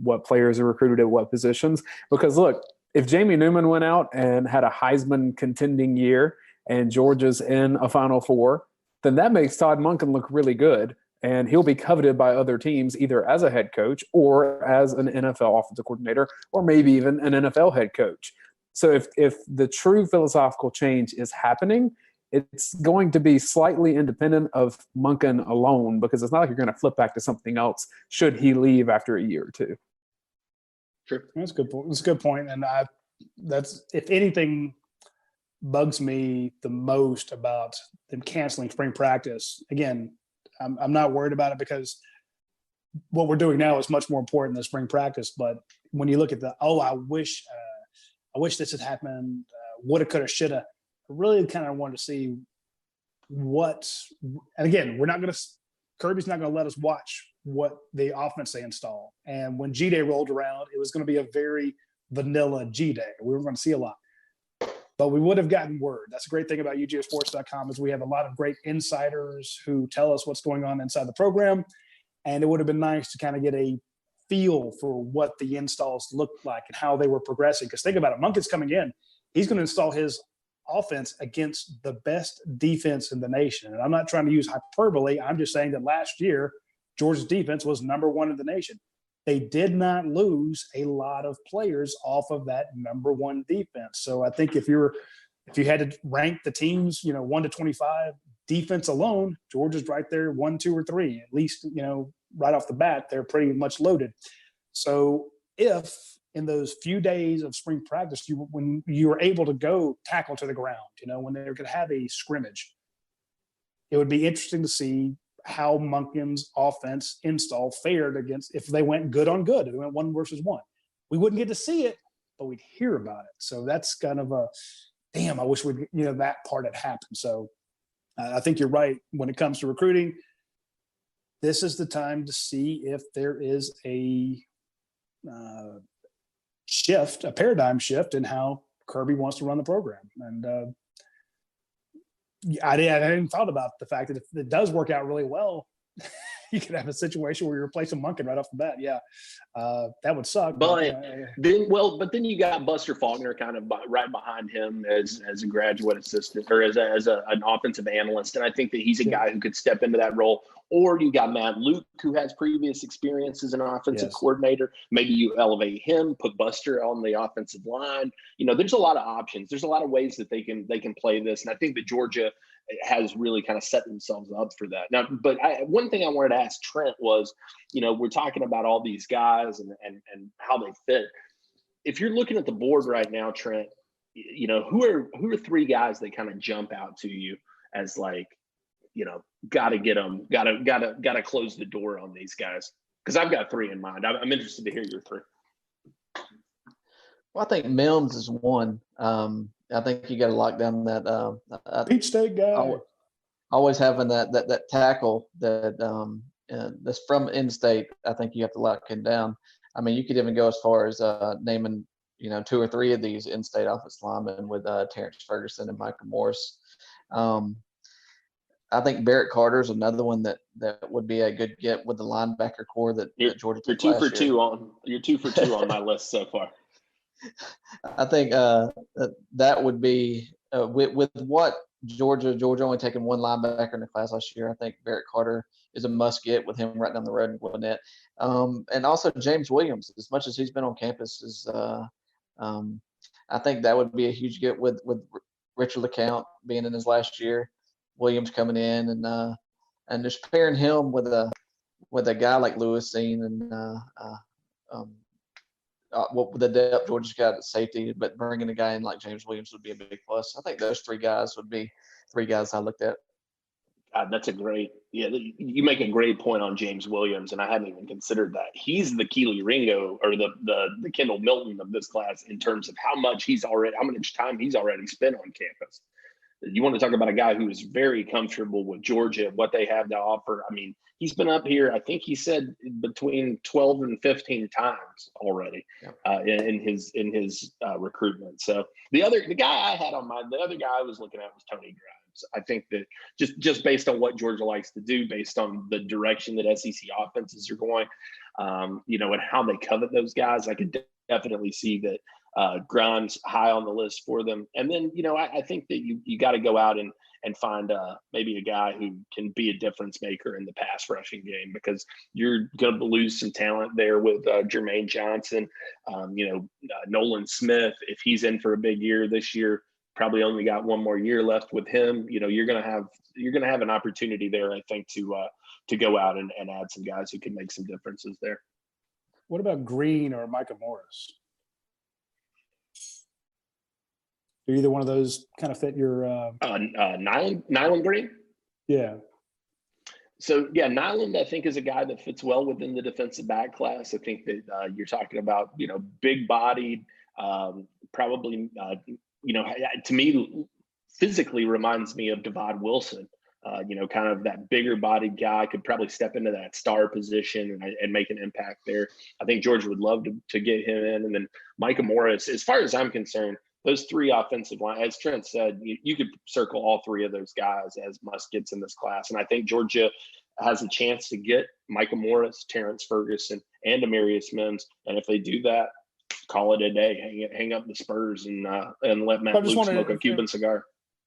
S4: what players are recruited at what positions. Because look, if Jamie Newman went out and had a Heisman contending year and Georgia's in a Final Four, then that makes Todd Monken look really good. and he'll be coveted by other teams either as a head coach or as an NFL offensive coordinator or maybe even an NFL head coach. So if the true philosophical change is happening, it's going to be slightly independent of Monken alone, because it's not like you're going to flip back to something else should he leave after a year or two.
S2: Sure.
S1: That's a good point. That's a good point. And that's, if anything bugs me the most about them canceling spring practice, again, I'm not worried about it because what we're doing now is much more important than spring practice. But when you look at I wish this had happened, woulda, coulda, shoulda, I really kind of wanted to see what, and again, Kirby's not going to let us watch what the offense they install. And when G-Day rolled around, it was going to be a very vanilla G-Day. We were going to see a lot. But we would have gotten word. That's a great thing about UGASports.com is we have a lot of great insiders who tell us what's going on inside the program. And it would have been nice to kind of get a feel for what the installs looked like and how they were progressing. Because think about it, Monken's coming in. He's going to install his offense against the best defense in the nation. And I'm not trying to use hyperbole. I'm just saying that last year, Georgia's defense was number one in the nation. They did not lose a lot of players off of that number one defense. So I think if you had to rank the teams, 1 to 25 defense alone, Georgia's right there, 1, 2, or 3, at least, right off the bat, they're pretty much loaded. So if in those few days of spring practice, when you were able to go tackle to the ground, when they could have a scrimmage, it would be interesting to see how Monken's offense install fared against, if they went good on good, if they went 1 versus 1. We wouldn't get to see it, but we'd hear about it. So that's kind of I wish that part had happened. So I think you're right. When it comes to recruiting, this is the time to see if there is a shift, a paradigm shift in how Kirby wants to run the program. And I hadn't thought about the fact that if it does work out really well, you could have a situation where you're replacing Monken right off the bat. Yeah, that would suck.
S2: But then you got Buster Faulkner kind of right behind him as a graduate assistant or as an offensive analyst, and I think that he's a guy who could step into that role. Or you got Matt Luke, who has previous experience as an offensive coordinator. Maybe you elevate him, put Buster on the offensive line. There's a lot of options. There's a lot of ways that they can play this, and I think that Georgia has really kind of set themselves up for that. Now, but one thing I wanted to ask Trent was, we're talking about all these guys and how they fit. If you're looking at the board right now, Trent, who are 3 guys that kind of jump out to you as like, got to get them, got to close the door on these guys? Because I've got 3 in mind. I'm interested to hear your 3.
S3: Well, I think Mims is one. I think you got to lock down that
S1: Peach State guy.
S3: Always having that tackle that's from in-state. I think you have to lock him down. I mean, you could even go as far as naming 2 or 3 of these in-state offensive linemen with Terrence Ferguson and Michael Morris. I think Barrett Carter is another one that would be a good get with the linebacker core that Georgia took
S2: You're 2 for 2 on. You're 2 for 2 on my list so far.
S3: I think that would be with what Georgia only taking 1 linebacker in the class last year. I think Barrett Carter is a must get with him right down the road in Gwinnett. And also James Williams, as much as he's been on campus, is I think that would be a huge get with Richard LeCount being in his last year, Williams coming in, and just pairing him with a guy like Lewis Seen and with the depth Georgia's got at safety, but bringing a guy in like James Williams would be a big plus. I think those 3 guys would be 3 guys I looked at.
S2: God, that's you make a great point on James Williams, and I hadn't even considered that. He's the Keely Ringo or the Kendall Milton of this class in terms of how much time he's already spent on campus. You want to talk about a guy who is very comfortable with Georgia, what they have to offer. I mean, he's been up here, I think he said between 12 and 15 times already in his recruitment. So the other guy I was looking at was Tony Grimes. I think that just based on what Georgia likes to do, based on the direction that SEC offenses are going, and how they covet those guys, I could definitely see that Grimes high on the list for them. And then, I think that you got to go out and and find maybe a guy who can be a difference maker in the pass rushing game, because you're going to lose some talent there with Jermaine Johnson, Nolan Smith. If he's in for a big year this year, probably only got one more year left with him. You're going to have an opportunity there, I think, to go out and add some guys who can make some differences there.
S1: What about Green or Micah Morris? Do either one of those kind of fit your
S2: Nyland Green?
S1: Yeah.
S2: So yeah, Nyland, I think, is a guy that fits well within the defensive back class. I think that you're talking about, big bodied, probably, to me, physically reminds me of Devon Wilson. Kind of that bigger bodied guy, could probably step into that star position and make an impact there. I think Georgia would love to get him in. And then Micah Morris, as far as I'm concerned, those three offensive line, as Trent said, you could circle all three of those guys as must-gets in this class. And I think Georgia has a chance to get Micah Morris, Terrence Ferguson, and Amarius Mims. And if they do that, call it a day. Hang up the Spurs and let Matt Luke smoke a Cuban cigar.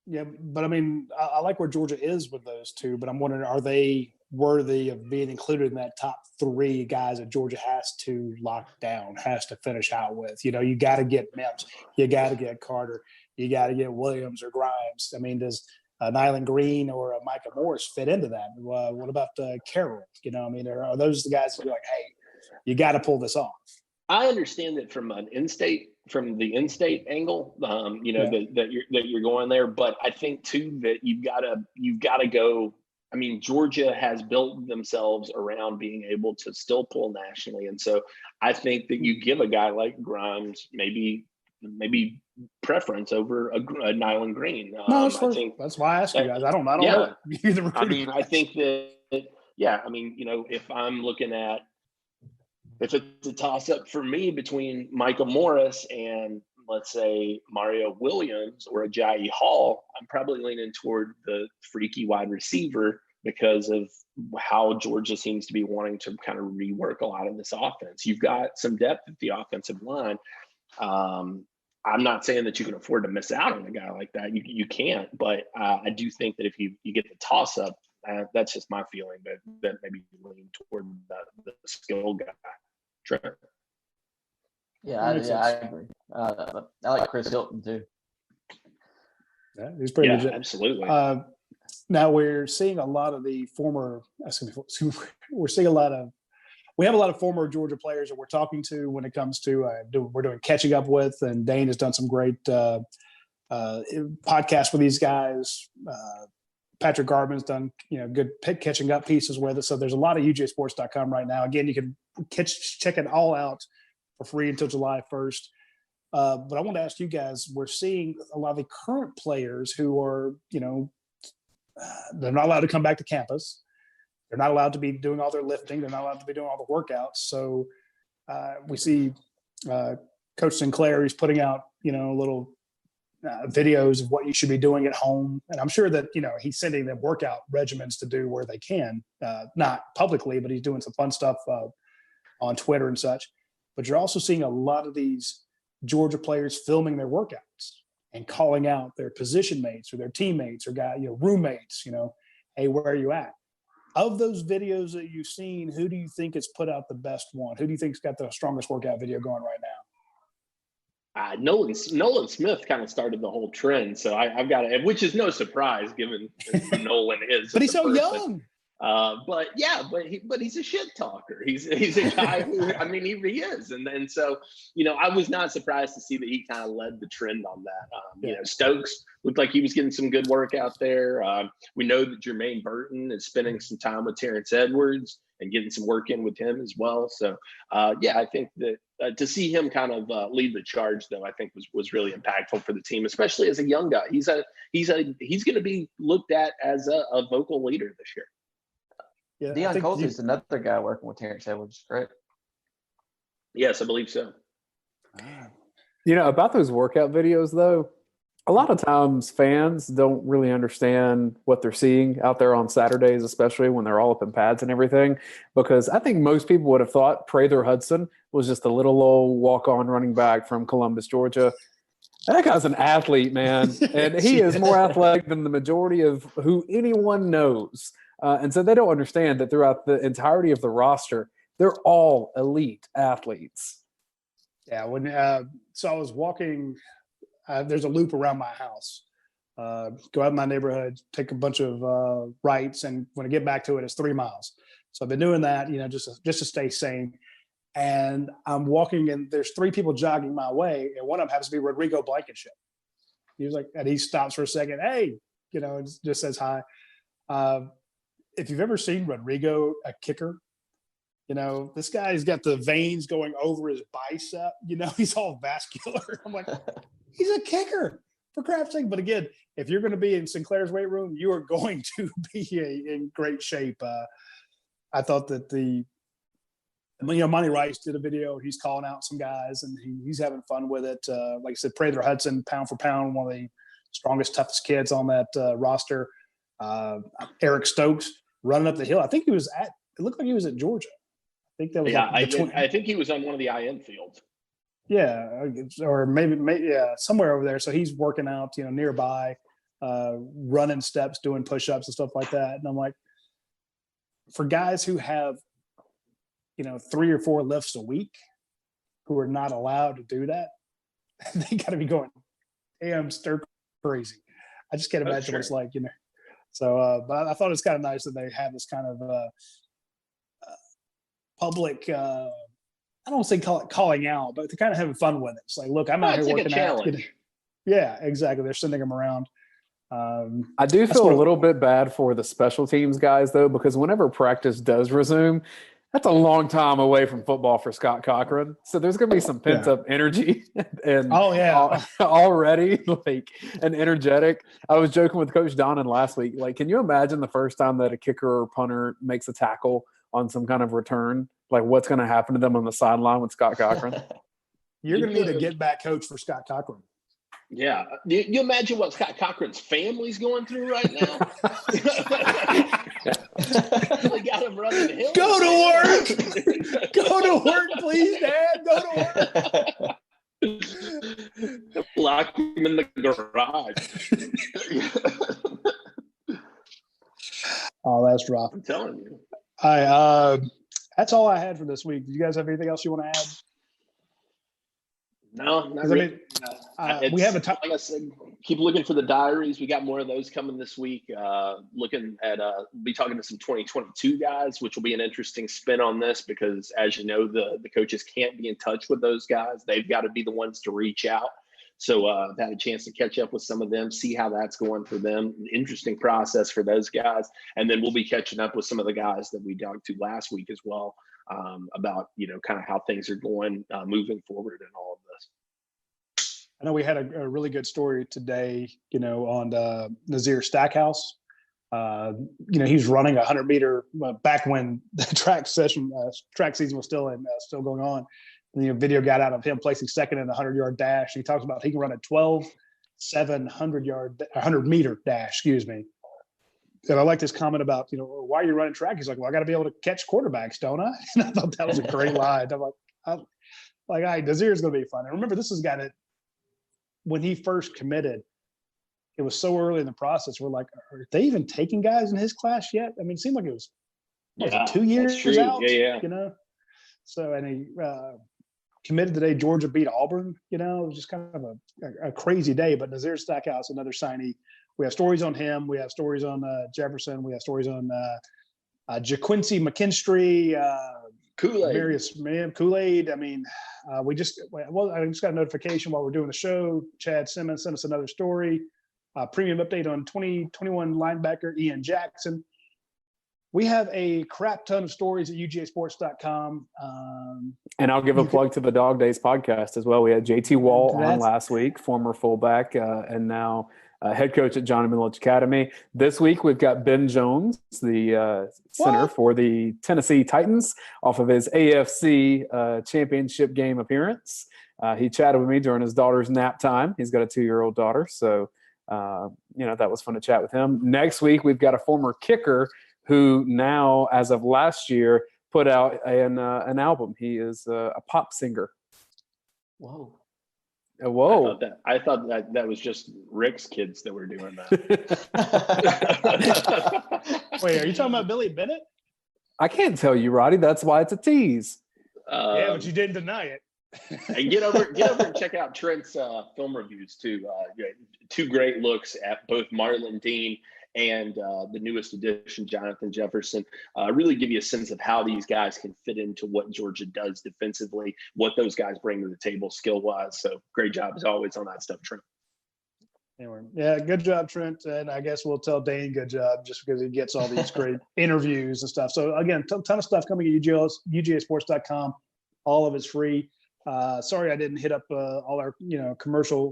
S1: Yeah, but I mean, I like where Georgia is with those two, but I'm wondering, are they worthy of being included in that top three guys that Georgia has to lock down, has to finish out with? You got to get Mims, you got to get Carter, you got to get Williams or Grimes. I mean, does Nyland Green or Micah Morris fit into that? What about Carroll? Are those the guys that you're like, hey, you got to pull this off?
S2: I understand that from the in-state angle, that you're going there, but I think too that you've got to go. I mean, Georgia has built themselves around being able to still pull nationally, and so I think that you give a guy like Grimes maybe preference over a Nyland Green.
S1: No, that's why I asked you guys. I don't know.
S2: I mean, I think that if I'm looking at, if it's a toss-up for me between Micah Morris and, let's say, Mario Williams or Ajayi Hall, I'm probably leaning toward the freaky wide receiver because of how Georgia seems to be wanting to kind of rework a lot of this offense. You've got some depth at the offensive line. I'm not saying that you can afford to miss out on a guy like that. You can't, but I do think that if you get the toss-up, that's just my feeling, that maybe you lean toward the skill guy. Trent.
S3: I agree. I like Chris Hilton too.
S1: Yeah, he's pretty legit.
S2: Absolutely.
S1: Now we're seeing a lot of the former. We have a lot of former Georgia players that we're talking to when it comes to we're doing catching up with, and Dayne has done some great podcasts with these guys. Patrick Garvin's done good catching up pieces with us. So there's a lot of UGASports.com right now. Again, you can check it all out for free until July 1st. But I want to ask you guys, we're seeing a lot of the current players who are, they're not allowed to come back to campus. They're not allowed to be doing all their lifting. They're not allowed to be doing all the workouts. So we see Coach Sinclair, he's putting out, little videos of what you should be doing at home. And I'm sure that, he's sending them workout regimens to do where they can, not publicly, but he's doing some fun stuff on Twitter and such. But you're also seeing a lot of these Georgia players filming their workouts and calling out their position mates or their teammates or roommates, hey, where are you at? Of those videos that you've seen, who do you think has put out the best one? Who do you think's got the strongest workout video going right now?
S2: Nolan Smith kind of started the whole trend, so I've got it, which is no surprise given who Nolan is.
S1: But he's so young.
S2: But he's a shit talker. He's a guy who, he is, and so I was not surprised to see that he kind of led the trend on that. Stokes looked like he was getting some good work out there. We know that Jermaine Burton is spending some time with Terrence Edwards and getting some work in with him as well. So I think that to see him kind of lead the charge, though, I think was really impactful for the team, especially as a young guy. He's going to be looked at as a vocal leader this year.
S3: Yeah, Deion Coley is another guy working with Terrence Edwards, right?
S2: Yes, I believe so.
S4: About those workout videos, though, a lot of times fans don't really understand what they're seeing out there on Saturdays, especially when they're all up in pads and everything, because I think most people would have thought Prather Hudson was just a little old walk-on running back from Columbus, Georgia. That guy's an athlete, man, and he is more athletic than the majority of who anyone knows. And so they don't understand that throughout the entirety of the roster, they're all elite athletes.
S1: Yeah, so I was walking. There's a loop around my house. Go out in my neighborhood, take a bunch of rights, and when I get back to it, it's 3 miles. So I've been doing that, just to stay sane. And I'm walking, and there's 3 people jogging my way, and one of them happens to be Rodrigo Blankenship. He was like, and he stops for a second. Hey, and just says hi. If you've ever seen Rodrigo, a kicker, this guy's got the veins going over his bicep. He's all vascular. I'm like, he's a kicker, for crap's sake. But again, if you're going to be in Sinclair's weight room, you are going to be in great shape. I thought that Monty Rice did a video. He's calling out some guys, and he's having fun with it. Like I said, Prather Hudson, pound for pound, one of the strongest, toughest kids on that roster. Eric Stokes running up the hill. I think it looked like he was at Georgia. I think that was
S2: I think he was on one of the IN fields.
S1: Yeah, or maybe somewhere over there. So he's working out, nearby, running steps, doing push-ups and stuff like that. And I'm like, for guys who have 3 or 4 lifts a week, who are not allowed to do that, they got to be going damn stir crazy. I just can't imagine what it's like, So, but I thought it's kind of nice that they have this kind of public. I don't want to say calling out, but they're kind of having fun with it. It's like, look, I'm out here working out. Yeah, exactly. They're sending them around.
S4: I do feel a little bit bad for the special teams guys, though, because whenever practice does resume, that's a long time away from football for Scott Cochran. So there's going to be some pent up energy and already and energetic. I was joking with Coach Donnan last week. Like, can you imagine the first time that a kicker or punter makes a tackle on some kind of return? Like, what's going to happen to them on the sideline with Scott Cochran?
S1: You're going to need a get back coach for Scott Cochran.
S2: Yeah. You imagine what Scott Cochran's family's going through right now? They got him running the hill.
S1: Go to work. Go to work, please, Dad. Go to
S2: work. Lock him in the garage.
S1: Oh, that's rough.
S2: I'm telling you.
S1: That's all I had for this week. Do you guys have anything else you want to add?
S2: No, not really.
S1: We have a
S2: like I said, keep looking for the diaries. We got more of those coming this week. Looking at we'll be talking to some 2022 guys, which will be an interesting spin on this because, as you know, the coaches can't be in touch with those guys. They've got to be the ones to reach out. So I've had a chance to catch up with some of them, see how that's going for them. An interesting process for those guys. And then we'll be catching up with some of the guys that we talked to last week as well about, kind of how things are going moving forward and all of this.
S1: I know we had a really good story today, on Nazir Stackhouse. He's running 100-meter back when the track season was still going on. The video got out of him placing second in a 100-yard dash. He talks about he can run a 12-7 100-meter dash, excuse me. And I like this comment about, why are you running track? He's like, well, I got to be able to catch quarterbacks, don't I? And I thought that was a great line. I'm like, Nazir's going to be fun. And remember, this is a guy that when he first committed, it was so early in the process. We're like, are they even taking guys in his class yet? I mean, it seemed like it was 2 years out, So, and he committed today. Georgia beat Auburn. It was just kind of a crazy day. But Nazir Stackhouse, another signee. We have stories on him. We have stories on Jefferson. We have stories on JaQuincy McKinstry,
S2: Kool-Aid.
S1: Kool-Aid. I mean, I just got a notification while we're doing the show. Chad Simmons sent us another story. Premium update on 2021 linebacker Ian Jackson. We have a crap ton of stories at UGASports.com.
S4: And I'll give a plug to the Dog Days podcast as well. We had JT Wall on last week, former fullback, and now head coach at John Milledge Academy. This week, we've got Ben Jones, the center for the Tennessee Titans, off of his AFC championship game appearance. He chatted with me during his daughter's nap time. He's got a 2-year-old daughter. So, that was fun to chat with him. Next week, we've got a former kicker who now, as of last year, put out an album. He is a pop singer.
S3: Whoa.
S4: Whoa.
S2: I thought that was just Rick's kids that were doing that.
S1: Wait, are you talking about Billy Bennett?
S4: I can't tell you, Roddy. That's why it's a tease.
S1: Yeah, but you didn't deny it.
S2: And get over and check out Trent's film reviews too. Two great looks at both Marlon Dean and the newest addition, Jonathan Jefferson. Really give you a sense of how these guys can fit into what Georgia does defensively, what those guys bring to the table skill-wise. So great job as always on that stuff, Trent.
S1: Anyway, yeah, good job, Trent. And I guess we'll tell Dayne good job just because he gets all these great interviews and stuff. So again, ton of stuff coming at UGAsports.com. All of it's free. Sorry I didn't hit up all our commercial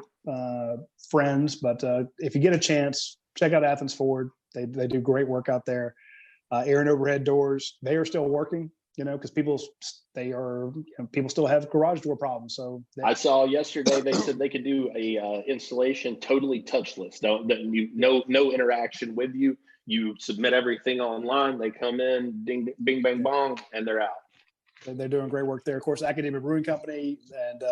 S1: friends, but if you get a chance, check out Athens Ford. They do great work out there. Air and overhead doors, they are still working, because people still have garage door problems. So
S2: I saw yesterday they said they could do a installation totally touchless. No interaction with you. You submit everything online. They come in, ding, bing, bang, bong, and they're out.
S1: They're doing great work there. Of course, Academia Brewing Company, and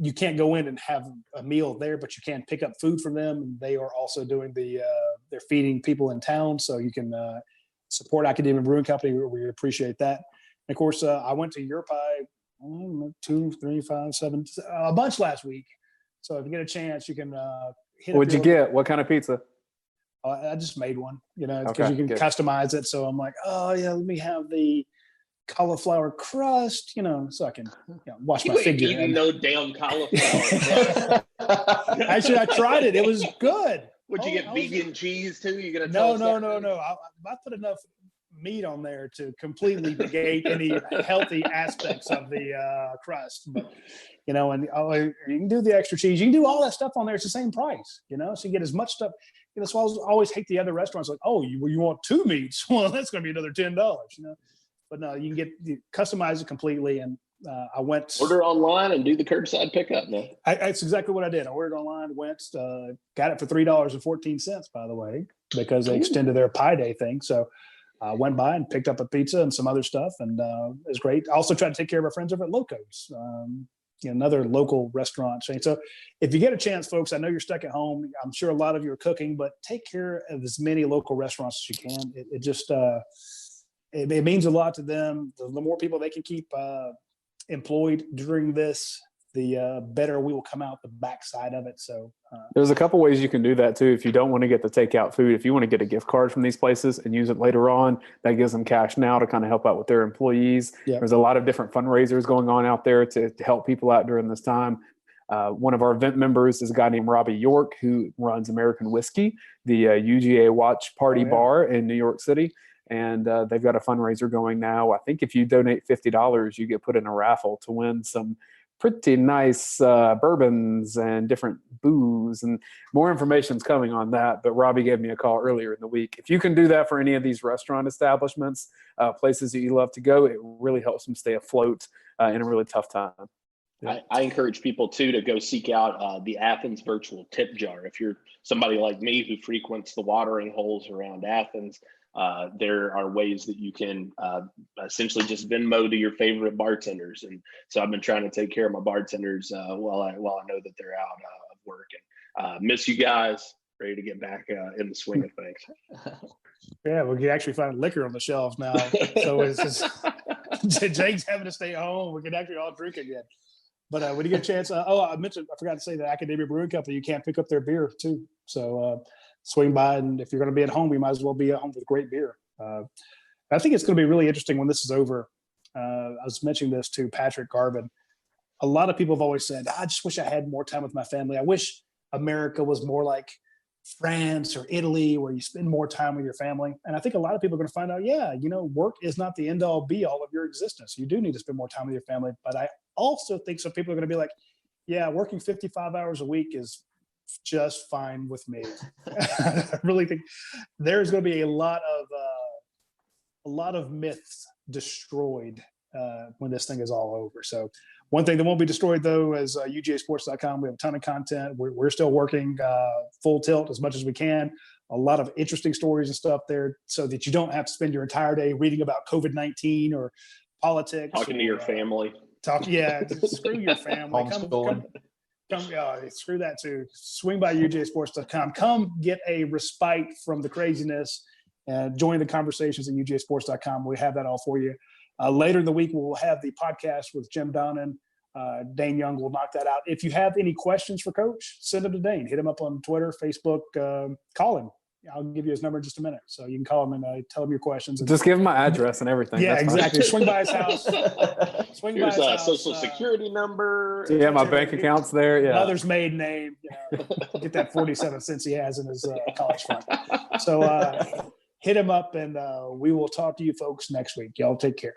S1: you can't go in and have a meal there, but you can pick up food from them. And they are also doing they're feeding people in town. So you can support Academia Brewing Company. We appreciate that. And of course, I went to your pie 2, 3, 5, 7, a bunch last week. So if you get a chance, you can hit.
S4: What'd you get? What kind of pizza?
S1: I just made one, because
S4: Okay,
S1: you can
S4: good.
S1: customize it. So I'm like, oh yeah, let me have the cauliflower crust, so I can wash my figure.
S2: You no damn cauliflower.
S1: Actually, I tried it. It was good.
S2: Would you get vegan cheese too? You gonna
S1: No. I put enough meat on there to completely negate any healthy aspects of the crust. But and you can do the extra cheese. You can do all that stuff on there. It's the same price. So you get as much stuff. So I always hate the other restaurants like, oh, you want 2 meats? Well, that's going to be another $10. But no, you can customize it completely. And I went
S2: order online and do the curbside pickup, man.
S1: That's exactly what I did. I ordered online, got it for $3.14, by the way, because they extended their Pie Day thing. So I went by and picked up a pizza and some other stuff, and it was great. I also tried to take care of our friends over at Loco's, another local restaurant chain. So if you get a chance, folks, I know you're stuck at home. I'm sure a lot of you are cooking, but take care of as many local restaurants as you can. It just it means a lot to them. The more people they can keep employed during this, the better we will come out the backside of it. So
S4: there's a couple ways you can do that too. If you don't want to get the takeout food, if you want to get a gift card from these places and use it later on, that gives them cash now to kind of help out with their employees.
S1: Yeah.
S4: There's a lot of different fundraisers going on out there to help people out during this time. One of our event members is a guy named Robbie York, who runs American Whiskey, the UGA Watch Party Bar in New York City. And they've got a fundraiser going now. I think if you donate $50, you get put in a raffle to win some pretty nice bourbons and different booze, and more information's coming on that. But Robbie gave me a call earlier in the week. If you can do that for any of these restaurant establishments, places that you love to go, it really helps them stay afloat in a really tough time.
S2: I encourage people too to go seek out the Athens virtual tip jar. If you're somebody like me who frequents the watering holes around Athens, there are ways that you can essentially just Venmo to your favorite bartenders. And so I've been trying to take care of my bartenders while I know that they're out of work. And miss you guys. Ready to get back in the swing of things.
S1: Yeah, we can actually find liquor on the shelves now. So it's just Jake's having to stay at home. We can actually all drink again. But when you get a chance, I forgot to say that Academia Brewing Company, you can't pick up their beer too. So swing by, and if you're going to be at home, you might as well be at home with great beer. I think it's going to be really interesting when this is over. I was mentioning this to Patrick Garvin. A lot of people have always said, I just wish I had more time with my family. I wish America was more like France or Italy, where you spend more time with your family. And I think a lot of people are going to find out, work is not the end all be all of your existence. You do need to spend more time with your family. But I also think some people are going to be like, yeah, working 55 hours a week is just fine with me. I really think there's going to be a lot of myths destroyed when this thing is all over. So one thing that won't be destroyed, though, is UGAsports.com. We have a ton of content. We're still working full tilt as much as we can. A lot of interesting stories and stuff there, so that you don't have to spend your entire day reading about COVID-19 or politics.
S2: Talking to your family.
S1: Screw your family. Screw that too. Swing by UGASports.com. Come get a respite from the craziness and join the conversations at UGASports.com. We have that all for you. Later in the week, we'll have the podcast with Jim Donnan. Dayne Young will knock that out. If you have any questions for Coach, send them to Dayne. Hit him up on Twitter, Facebook, call him. I'll give you his number in just a minute. So you can call him and tell him your questions.
S4: Just give him my address and everything.
S1: Yeah, exactly. Swing by his house.
S2: Here's a social security number.
S4: Yeah, my bank account's there. Yeah.
S1: Mother's maiden name. Get that 47 cents he has in his college fund. So hit him up, and we will talk to you folks next week. Y'all take care.